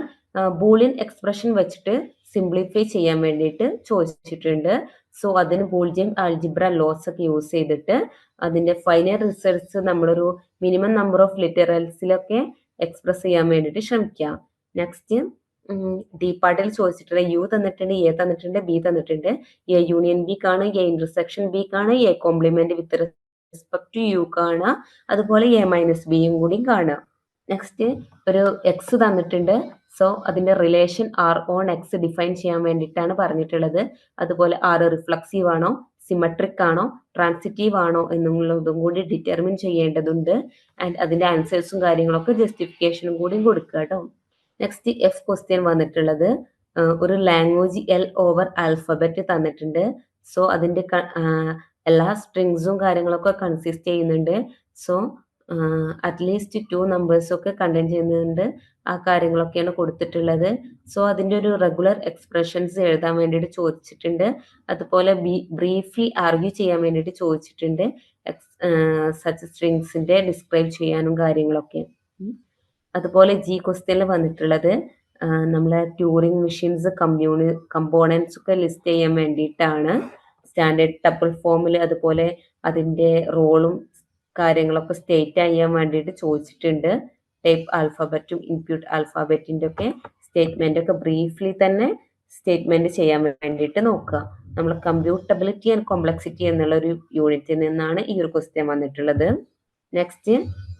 Boolean expression വെച്ചിട്ട് സിംപ്ലിഫൈ ചെയ്യാൻ വേണ്ടിയിട്ട് ചോദിച്ചിട്ടുണ്ട്. സോ അതിന് ബൂളിയൻ ആൾജിബ്ര ലോസ് ഒക്കെ യൂസ് ചെയ്തിട്ട് അതിന്റെ ഫൈനൽ റിസൾട്ട്സ് നമ്മളൊരു മിനിമം നമ്പർ ഓഫ് ലിറ്ററൽസിലൊക്കെ എക്സ്പ്രസ് ചെയ്യാൻ വേണ്ടിയിട്ട് ശ്രമിക്കാം. നെക്സ്റ്റ് ഡി പാർട്ടിൽ ചോദിച്ചിട്ടുള്ള യു തന്നിട്ടുണ്ട്, എ തന്നിട്ടുണ്ട്, ബി തന്നിട്ടുണ്ട്. എ യൂണിയൻ ബി കാണുക, എ ഇന്റർസെക്ഷൻ ബി കാണുക, A complement with respect to U കാണുക, അതുപോലെ എ മൈനസ് ബിയും കൂടി കാണുക. നെക്സ്റ്റ് ഒരു എക്സ് തന്നിട്ടുണ്ട്. സോ അതിന്റെ relation R on X define ചെയ്യാൻ വേണ്ടിയിട്ടാണ് പറഞ്ഞിട്ടുള്ളത്. അതുപോലെ ആർ റിഫ്ലക്സീവ് ആണോ, സിമെട്രിക് ആണോ, ട്രാൻസിറ്റീവ് ആണോ എന്നുള്ളതും കൂടി ഡിറ്റർമിൻ ചെയ്യേണ്ടതുണ്ട്. ആൻഡ് അതിന്റെ ആൻസേഴ്സും കാര്യങ്ങളൊക്കെ ജസ്റ്റിഫിക്കേഷനും കൂടി കൊടുക്കുക കേട്ടോ. നെക്സ്റ്റ് എഫ് ക്വസ്റ്റ്യൻ വന്നിട്ടുള്ളത് ഒരു ലാംഗ്വേജ് എൽ ഓവർ ആൽഫബറ്റ് തന്നിട്ടുണ്ട്. സോ അതിന്റെ എല്ലാ സ്ട്രിങ്സും കാര്യങ്ങളൊക്കെ കൺസിസ്റ്റ് ചെയ്യുന്നുണ്ട്. സോ അറ്റ്ലീസ്റ്റ് 2 numbers ഒക്കെ കണ്ടെയ്ൻ ചെയ്യുന്നുണ്ട്. ആ കാര്യങ്ങളൊക്കെയാണ് കൊടുത്തിട്ടുള്ളത്. സോ അതിന്റെ ഒരു റെഗുലർ എക്സ്പ്രഷൻസ് എഴുതാൻ വേണ്ടിയിട്ട് ചോദിച്ചിട്ടുണ്ട്. അതുപോലെ ബ്രീഫ്ലി ആർഗ്യൂ ചെയ്യാൻ വേണ്ടിയിട്ട് ചോദിച്ചിട്ടുണ്ട്. സച്ച് സ്ട്രിങ്സിന്റെ ഡിസ്ക്രൈബ് ചെയ്യാനും കാര്യങ്ങളൊക്കെ. അതുപോലെ ജി ക്വസ്റ്റ്യനിൽ വന്നിട്ടുള്ളത് നമ്മളെ ട്യൂറിംഗ് മെഷീൻസ് കമ്പോണൻസ് ഒക്കെ ലിസ്റ്റ് ചെയ്യാൻ വേണ്ടിയിട്ടാണ്. സ്റ്റാൻഡേർഡ് ടപ്പിൾ ഫോമിൽ അതുപോലെ അതിന്റെ റോളും കാര്യങ്ങളൊക്കെ സ്റ്റേറ്റ് ചെയ്യാൻ വേണ്ടിയിട്ട് ചോദിച്ചിട്ടുണ്ട്. ടൈപ്പ് ആൽഫബറ്റും ഇൻപ്യൂട്ട് ആൽഫബറ്റിന്റെ ഒക്കെ സ്റ്റേറ്റ്മെന്റ് ഒക്കെ ബ്രീഫ്ലി തന്നെ സ്റ്റേറ്റ്മെന്റ് ചെയ്യാൻ വേണ്ടിയിട്ട് നോക്കുക. നമ്മൾ കമ്പ്യൂട്ടബിലിറ്റി ആൻഡ് കോംപ്ലക്സിറ്റി എന്നുള്ള ഒരു യൂണിറ്റിൽ നിന്നാണ് ഈ ഒരു ക്വസ്റ്റ്യൻ വന്നിട്ടുള്ളത്. Next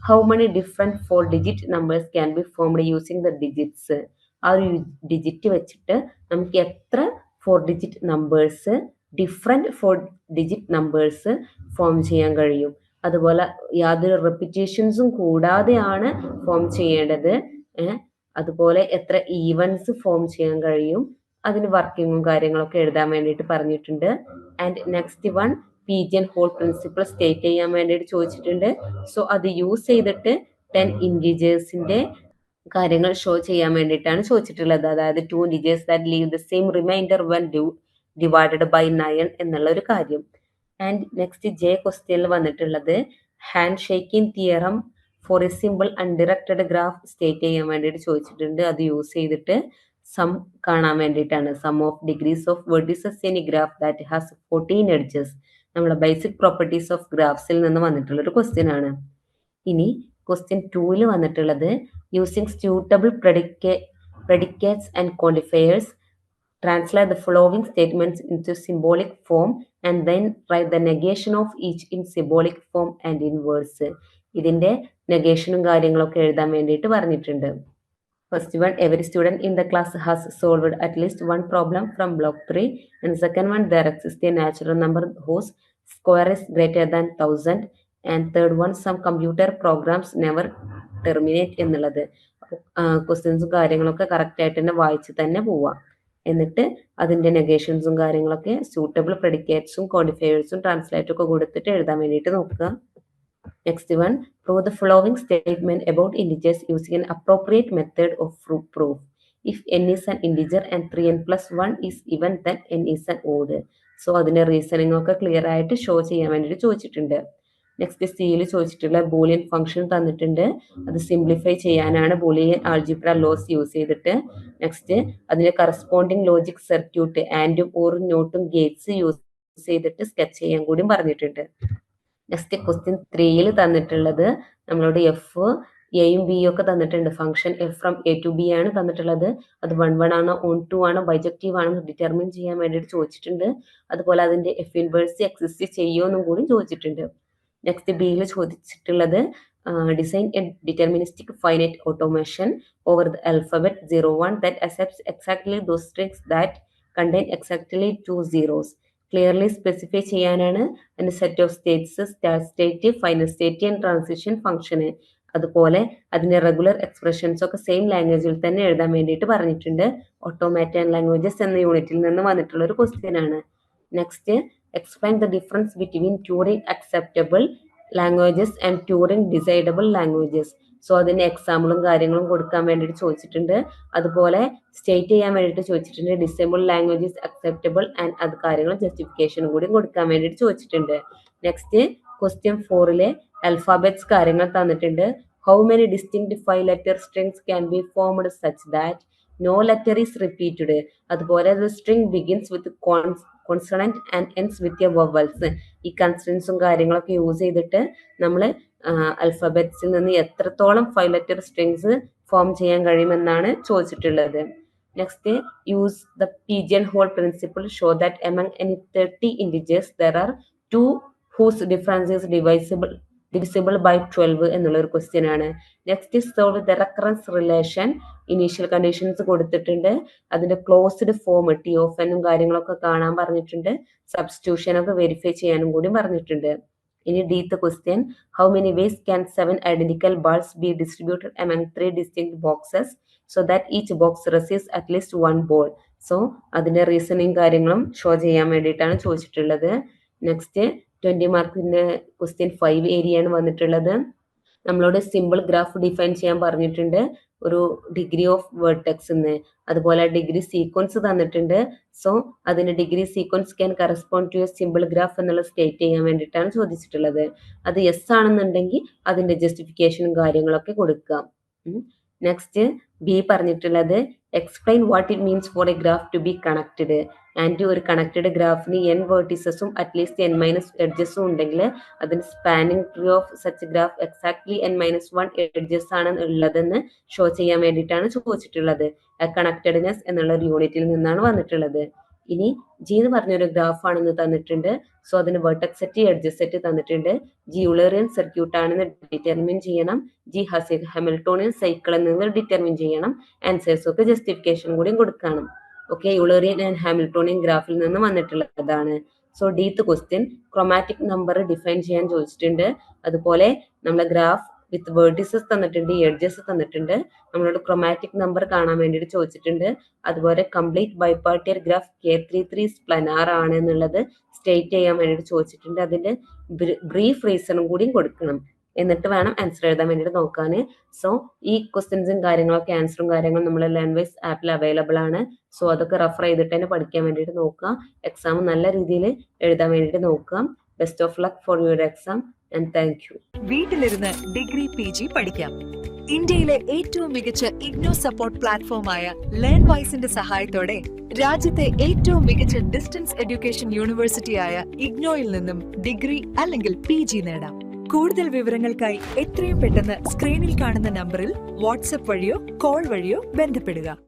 how many different 4-digit numbers can be formed using the digits. ആ ഒരു ഡിജിറ്റ് വെച്ചിട്ട് നമുക്ക് എത്ര 4-digit numbers different 4-digit numbers form ചെയ്യാൻ കഴിയും. അതുപോലെ യാതൊരു റെപ്പിറ്റേഷൻസും കൂടാതെയാണ് ഫോം ചെയ്യേണ്ടത്. അതുപോലെ എത്ര ഈവൻസ് ഫോം ചെയ്യാൻ കഴിയും, അതിന് വർക്കിങ്ങും കാര്യങ്ങളൊക്കെ എഴുതാൻ വേണ്ടിയിട്ട് പറഞ്ഞിട്ടുണ്ട്. And next one pigeon hole principle state ചെയ്യാൻ വേണ്ടിയിട്ട് ചോദിച്ചിട്ടുണ്ട്. സോ അത് യൂസ് ചെയ്തിട്ട് 10 integers കാര്യങ്ങൾ ഷോ ചെയ്യാൻ വേണ്ടിയിട്ടാണ് ചോദിച്ചിട്ടുള്ളത്. അതായത് 2 integers that leave the same remainder when divided by 9 എന്നുള്ള ഒരു കാര്യം. ആൻഡ് നെക്സ്റ്റ് ജെ ക്വസ്റ്റ്യനിൽ വന്നിട്ടുള്ളത് hand shaking theorem for a simple undirected graph state ചെയ്യാൻ വേണ്ടിയിട്ട് ചോദിച്ചിട്ടുണ്ട്. അത് യൂസ് ചെയ്തിട്ട് സം കാണാൻ വേണ്ടിയിട്ടാണ്. Sum of degrees of vertices in a graph that has 14 edges. നമ്മുടെ ബേസിക് പ്രോപ്പർട്ടീസ് ഓഫ് ഗ്രാഫ്സിൽ നിന്ന് വന്നിട്ടുള്ള ഒരു ക്വസ്റ്റ്യൻ ആണ്. ഇനി ക്വസ്റ്റ്യൻ 2 വന്നിട്ടുള്ളത് using suitable predicates and quantifiers, translate the following statements into symbolic form and then write the negation of each in symbolic form and in words. ഇതിന്റെ നെഗേഷനും കാര്യങ്ങളൊക്കെ എഴുതാൻ വേണ്ടിയിട്ട് പറഞ്ഞിട്ടുണ്ട്. First one, every student in the class has solved at least one problem from block 3. And second one, there exists a natural number whose square is greater than 1000. And third one, some computer programs never terminate എന്നുള്ളത്. ക്വസ്റ്റ്യൻസും കാര്യങ്ങളൊക്കെ correct ആയിട്ട് തന്നെ വായിച്ച് തന്നെ പോവാം. എന്നിട്ട് അതിന്റെ നെഗേഷൻസും കാര്യങ്ങളൊക്കെ സ്യൂട്ടബിൾ പ്രെഡിക്കേറ്റ്സും ക്വാണ്ടിഫയേഴ്സും ട്രാൻസ്ലേറ്റും ഒക്കെ കൊടുത്തിട്ട് എഴുതാൻ വേണ്ടിയിട്ട് നോക്കുക. Next one, prove the following statement about integers using an appropriate method of proof. If n is an integer and 3n plus 1 is even, then n is an odd. So അതിന്റെ reasoning ഒക്കെ clear ആയിട്ട് show ചെയ്യാൻ വേണ്ടിയിട്ട് ചോദിച്ചിട്ടുണ്ട്. Next സിയിൽ ചോദിച്ചിട്ടുള്ള Boolean function തന്നിട്ടുണ്ട്. അത് സിംപ്ലിഫൈ ചെയ്യാനാണ് ബൂളിയൻ ആൾജിബ്ര ലോസ് യൂസ് ചെയ്തിട്ട്. നെക്സ്റ്റ് അതിന്റെ കറസ്പോണ്ടിങ് ലോജിക് സർക്യൂട്ട് ആൻഡും ഓറും നോട്ടും ഗേറ്റ്സ് യൂസ് ചെയ്തിട്ട് സ്കെച്ച് ചെയ്യാൻ കൂടി പറഞ്ഞിട്ടുണ്ട്. നെക്സ്റ്റ് ക്വസ്റ്റ്യൻ 3 തന്നിട്ടുള്ളത് നമ്മളോട് എഫ് എയും ബിയും ഒക്കെ തന്നിട്ടുണ്ട്. Function F from A to B ആണ് തന്നിട്ടുള്ളത്. അത് 1 ആണോ 2 ആണോ ബൈജക്റ്റീവ് ആണോ ഡിറ്റർമിൻ ചെയ്യാൻ വേണ്ടിയിട്ട് ചോദിച്ചിട്ടുണ്ട്. അതുപോലെ അതിന്റെ എഫ് ഇൻവേഴ്സ് എക്സിസ്റ്റ് ചെയ്യുമെന്നും കൂടി ചോദിച്ചിട്ടുണ്ട്. നെക്സ്റ്റ് ബിയിൽ ചോദിച്ചിട്ടുള്ളത് design A deterministic finite automation over the alphabet 01 that accepts exactly those strings that contain exactly 2 zeros. Clearly specify ചെയ്യാനാണ് അതിന്റെ set of States, start state, final state and transition ഫംഗ്ഷന്. അതുപോലെ അതിന്റെ റെഗുലർ എക്സ്പ്രഷൻസ് ഒക്കെ same ലാംഗ്വേജിൽ തന്നെ എഴുതാൻ വേണ്ടിയിട്ട് പറഞ്ഞിട്ടുണ്ട്. ഓട്ടോമാറ്റ് ആൻഡ് ലാംഗ്വേജസ് എന്ന യൂണിറ്റിൽ നിന്ന് വന്നിട്ടുള്ള ഒരു ക്വസ്റ്റ്യൻ ആണ്. Next, explain the difference between Turing acceptable languages and Turing decidable languages. So അതിന്റെ എക്സാമ്പിളും കാര്യങ്ങളും കൊടുക്കാൻ വേണ്ടിയിട്ട് ചോദിച്ചിട്ടുണ്ട്. അതുപോലെ സ്റ്റേറ്റ് ചെയ്യാൻ വേണ്ടിയിട്ട് ചോദിച്ചിട്ടുണ്ട്. ഡിസേബിൾ ലാംഗ്വേജസ് അക്സെപ്റ്റബിൾ ആൻഡ് അത് കാര്യങ്ങൾ ജസ്റ്റിഫിക്കേഷനും കൂടി കൊടുക്കാൻ വേണ്ടിയിട്ട് ചോദിച്ചിട്ടുണ്ട്. നെക്സ്റ്റ് ക്വസ്റ്റ്യൻ 4 അൽഫാബറ്റ്സ് കാര്യങ്ങൾ തന്നിട്ടുണ്ട്. How many distinct 5 letter strings can be formed such that no letter is repeated. അതുപോലെ the string begins with consonant and ends with a vowels. ഈ കൺസ്റ്റൻസും കാര്യങ്ങളൊക്കെ യൂസ് ചെയ്തിട്ട് നമ്മൾ അൽഫബറ്റ്സിൽ നിന്ന് എത്രത്തോളം 5 letter strings ഫോം ചെയ്യാൻ കഴിയുമെന്നാണ് ചോദിച്ചിട്ടുള്ളത്. Next, use the pigeon hole principle show that among any 30 integers there are 2 whose difference is divisible by 12 എന്നുള്ള ഒരു ക്വസ്റ്റ്യൻ ആണ്. Next, solve the recurrence relation. Initial conditions കൊടുത്തിട്ടുണ്ട്. അതിന്റെ ക്ലോസ്ഡ് ഫോം ടി ഓഫ് എന്നും കാര്യങ്ങളൊക്കെ കാണാൻ പറഞ്ഞിട്ടുണ്ട്. സബ്സ്റ്റിറ്റ്യൂഷൻ ഒക്കെ വെരിഫൈ ചെയ്യാനും കൂടി പറഞ്ഞിട്ടുണ്ട്. ഇനി ഡീത്ത് question, how many ways can 7 identical balls be distributed among 3 distinct boxes so that each box receives at least 1 ball. So അതിന്റെ റീസണിങ് കാര്യങ്ങളും ഷോ ചെയ്യാൻ വേണ്ടിയിട്ടാണ് ചോദിച്ചിട്ടുള്ളത്. നെക്സ്റ്റ് 20 മാർക്കിന്റെ ക്വസ്റ്റ്യൻ 5 ഏരിയയാണ് വന്നിട്ടുള്ളത്. നമ്മളോട് സിമ്പിൾ ഗ്രാഫ് ഡിഫൈൻ ചെയ്യാൻ പറഞ്ഞിട്ടുണ്ട്. ഒരു ഡിഗ്രി ഓഫ് വേർട്ടെക്സ് എന്ന്, അതുപോലെ ഡിഗ്രി സീക്വൻസ് തന്നിട്ടുണ്ട്. സോ അതിന്റെ degree sequence can correspond to a simple graph എന്നുള്ള സ്റ്റേറ്റ് ചെയ്യാൻ വേണ്ടിയിട്ടാണ് ചോദിച്ചിട്ടുള്ളത്. അത് യെസ് ആണെന്നുണ്ടെങ്കിൽ അതിന്റെ ജസ്റ്റിഫിക്കേഷനും കാര്യങ്ങളൊക്കെ കൊടുക്കാം. നെക്സ്റ്റ് ബി പറഞ്ഞിട്ടുള്ളത് explain what it means for a graph to be connected. And ഒരു കണക്റ്റഡ് ഗ്രാഫിന് n വേർട്ടിസസും അറ്റ്ലീസ്റ്റ് n- എഡ്ജസും ഉണ്ടെങ്കിൽ അതിന് spanning tree of such graph exactly n-1 edges ആണ് ഉള്ളതെന്ന് ഷോ ചെയ്യാൻ വേണ്ടിയിട്ടാണ് ചോദിച്ചിട്ടുള്ളത്. കണക്റ്റഡ്നെസ് എന്നുള്ള ഒരു യൂണിറ്റിൽ നിന്നാണ് വന്നിട്ടുള്ളത്. ഇനി ജി എന്ന് പറഞ്ഞൊരു ഗ്രാഫ് ആണെന്ന് തന്നിട്ടുണ്ട്. സോ അതിന് വെർട്ടെക്സ് സെറ്റ്, എഡ്ജസ് സെറ്റ് തന്നിട്ടുണ്ട്. ജി യൂളേറിയൻ സർക്യൂട്ട് ആണെന്ന് ഡിറ്റർമിൻ ചെയ്യണം. ജി ഹാമിൽട്ടോണിയൻ സൈക്കിൾ എന്ന് ഡിറ്റർമിൻ ചെയ്യണം. ആൻസേഴ്സ് ഒക്കെ ജസ്റ്റിഫിക്കേഷൻ കൂടി കൊടുക്കണം. ഓക്കെ, യൂളേറിയൻ ആൻഡ് ഹാമിൽട്ടോണിയൻ ഗ്രാഫിൽ നിന്ന് വന്നിട്ടുള്ളതാണ്. സോ ഡീത്ത് ക്വസ്റ്റ്യൻ, ക്രോമാറ്റിക് നമ്പർ ഡിഫൈൻ ചെയ്യാൻ ചോദിച്ചിട്ടുണ്ട്. അതുപോലെ നമ്മളെ ഗ്രാഫ് വിത്ത് വേർട്ടിസസ് തന്നിട്ടുണ്ട്, എഡ്ജസ് തന്നിട്ടുണ്ട്. നമ്മളോട് ക്രോമാറ്റിക് നമ്പർ കാണാൻ വേണ്ടിയിട്ട് ചോദിച്ചിട്ടുണ്ട്. അതുപോലെ കംപ്ലീറ്റ് ബൈപാർട്ടിയർ ഗ്രാഫ് K33 പ്ലനാർ ആണ് എന്നുള്ളത് സ്റ്റേറ്റ് ചെയ്യാൻ വേണ്ടിയിട്ട് ചോദിച്ചിട്ടുണ്ട്. അതിന്റെ ബ്രീഫ് റീസണും കൂടിയും കൊടുക്കണം. എന്നിട്ട് വേണം ആൻസർ എഴുതാൻ വേണ്ടിയിട്ട് നോക്കാൻ. സോ ഈ ക്വസ്റ്റ്യൻസും കാര്യങ്ങളൊക്കെ ആൻസറും കാര്യങ്ങളും നമ്മൾ ലേൺവൈസ് ആപ്പിൽ അവൈലബിൾ ആണ്. സോ അതൊക്കെ റെഫർ ചെയ്തിട്ട് തന്നെ പഠിക്കാൻ വേണ്ടിയിട്ട് നോക്കുക. എക്സാം നല്ല രീതിയിൽ എഴുതാൻ വേണ്ടിയിട്ട് നോക്കുക. Best of luck for your exam and thank you. വീട്ടിലിരുന്ന് ഡിഗ്രി PG പഠിക്കാം. ഇന്ത്യയിലെ ഏറ്റവും മികച്ച ഇഗ്നോ സപ്പോർട്ട് പ്ലാറ്റ്ഫോമായ ലേൺവൈസിന്റെ സഹായത്തോടെ രാജ്യത്തെ ഏറ്റവും മികച്ച ഡിസ്റ്റൻസ് എഡ്യൂക്കേഷൻ യൂണിവേഴ്സിറ്റിയായ ഇഗ്നോയിൽ നിന്നും ഡിഗ്രി അല്ലെങ്കിൽ PG നേടാം. കൂടുതൽ വിവരങ്ങൾക്കായി എത്രയും പെട്ടെന്ന് സ്ക്രീനിൽ കാണുന്ന നമ്പറിൽ വാട്സ്ആപ്പ് വഴിയോ കോൾ വഴിയോ ബന്ധപ്പെടുക.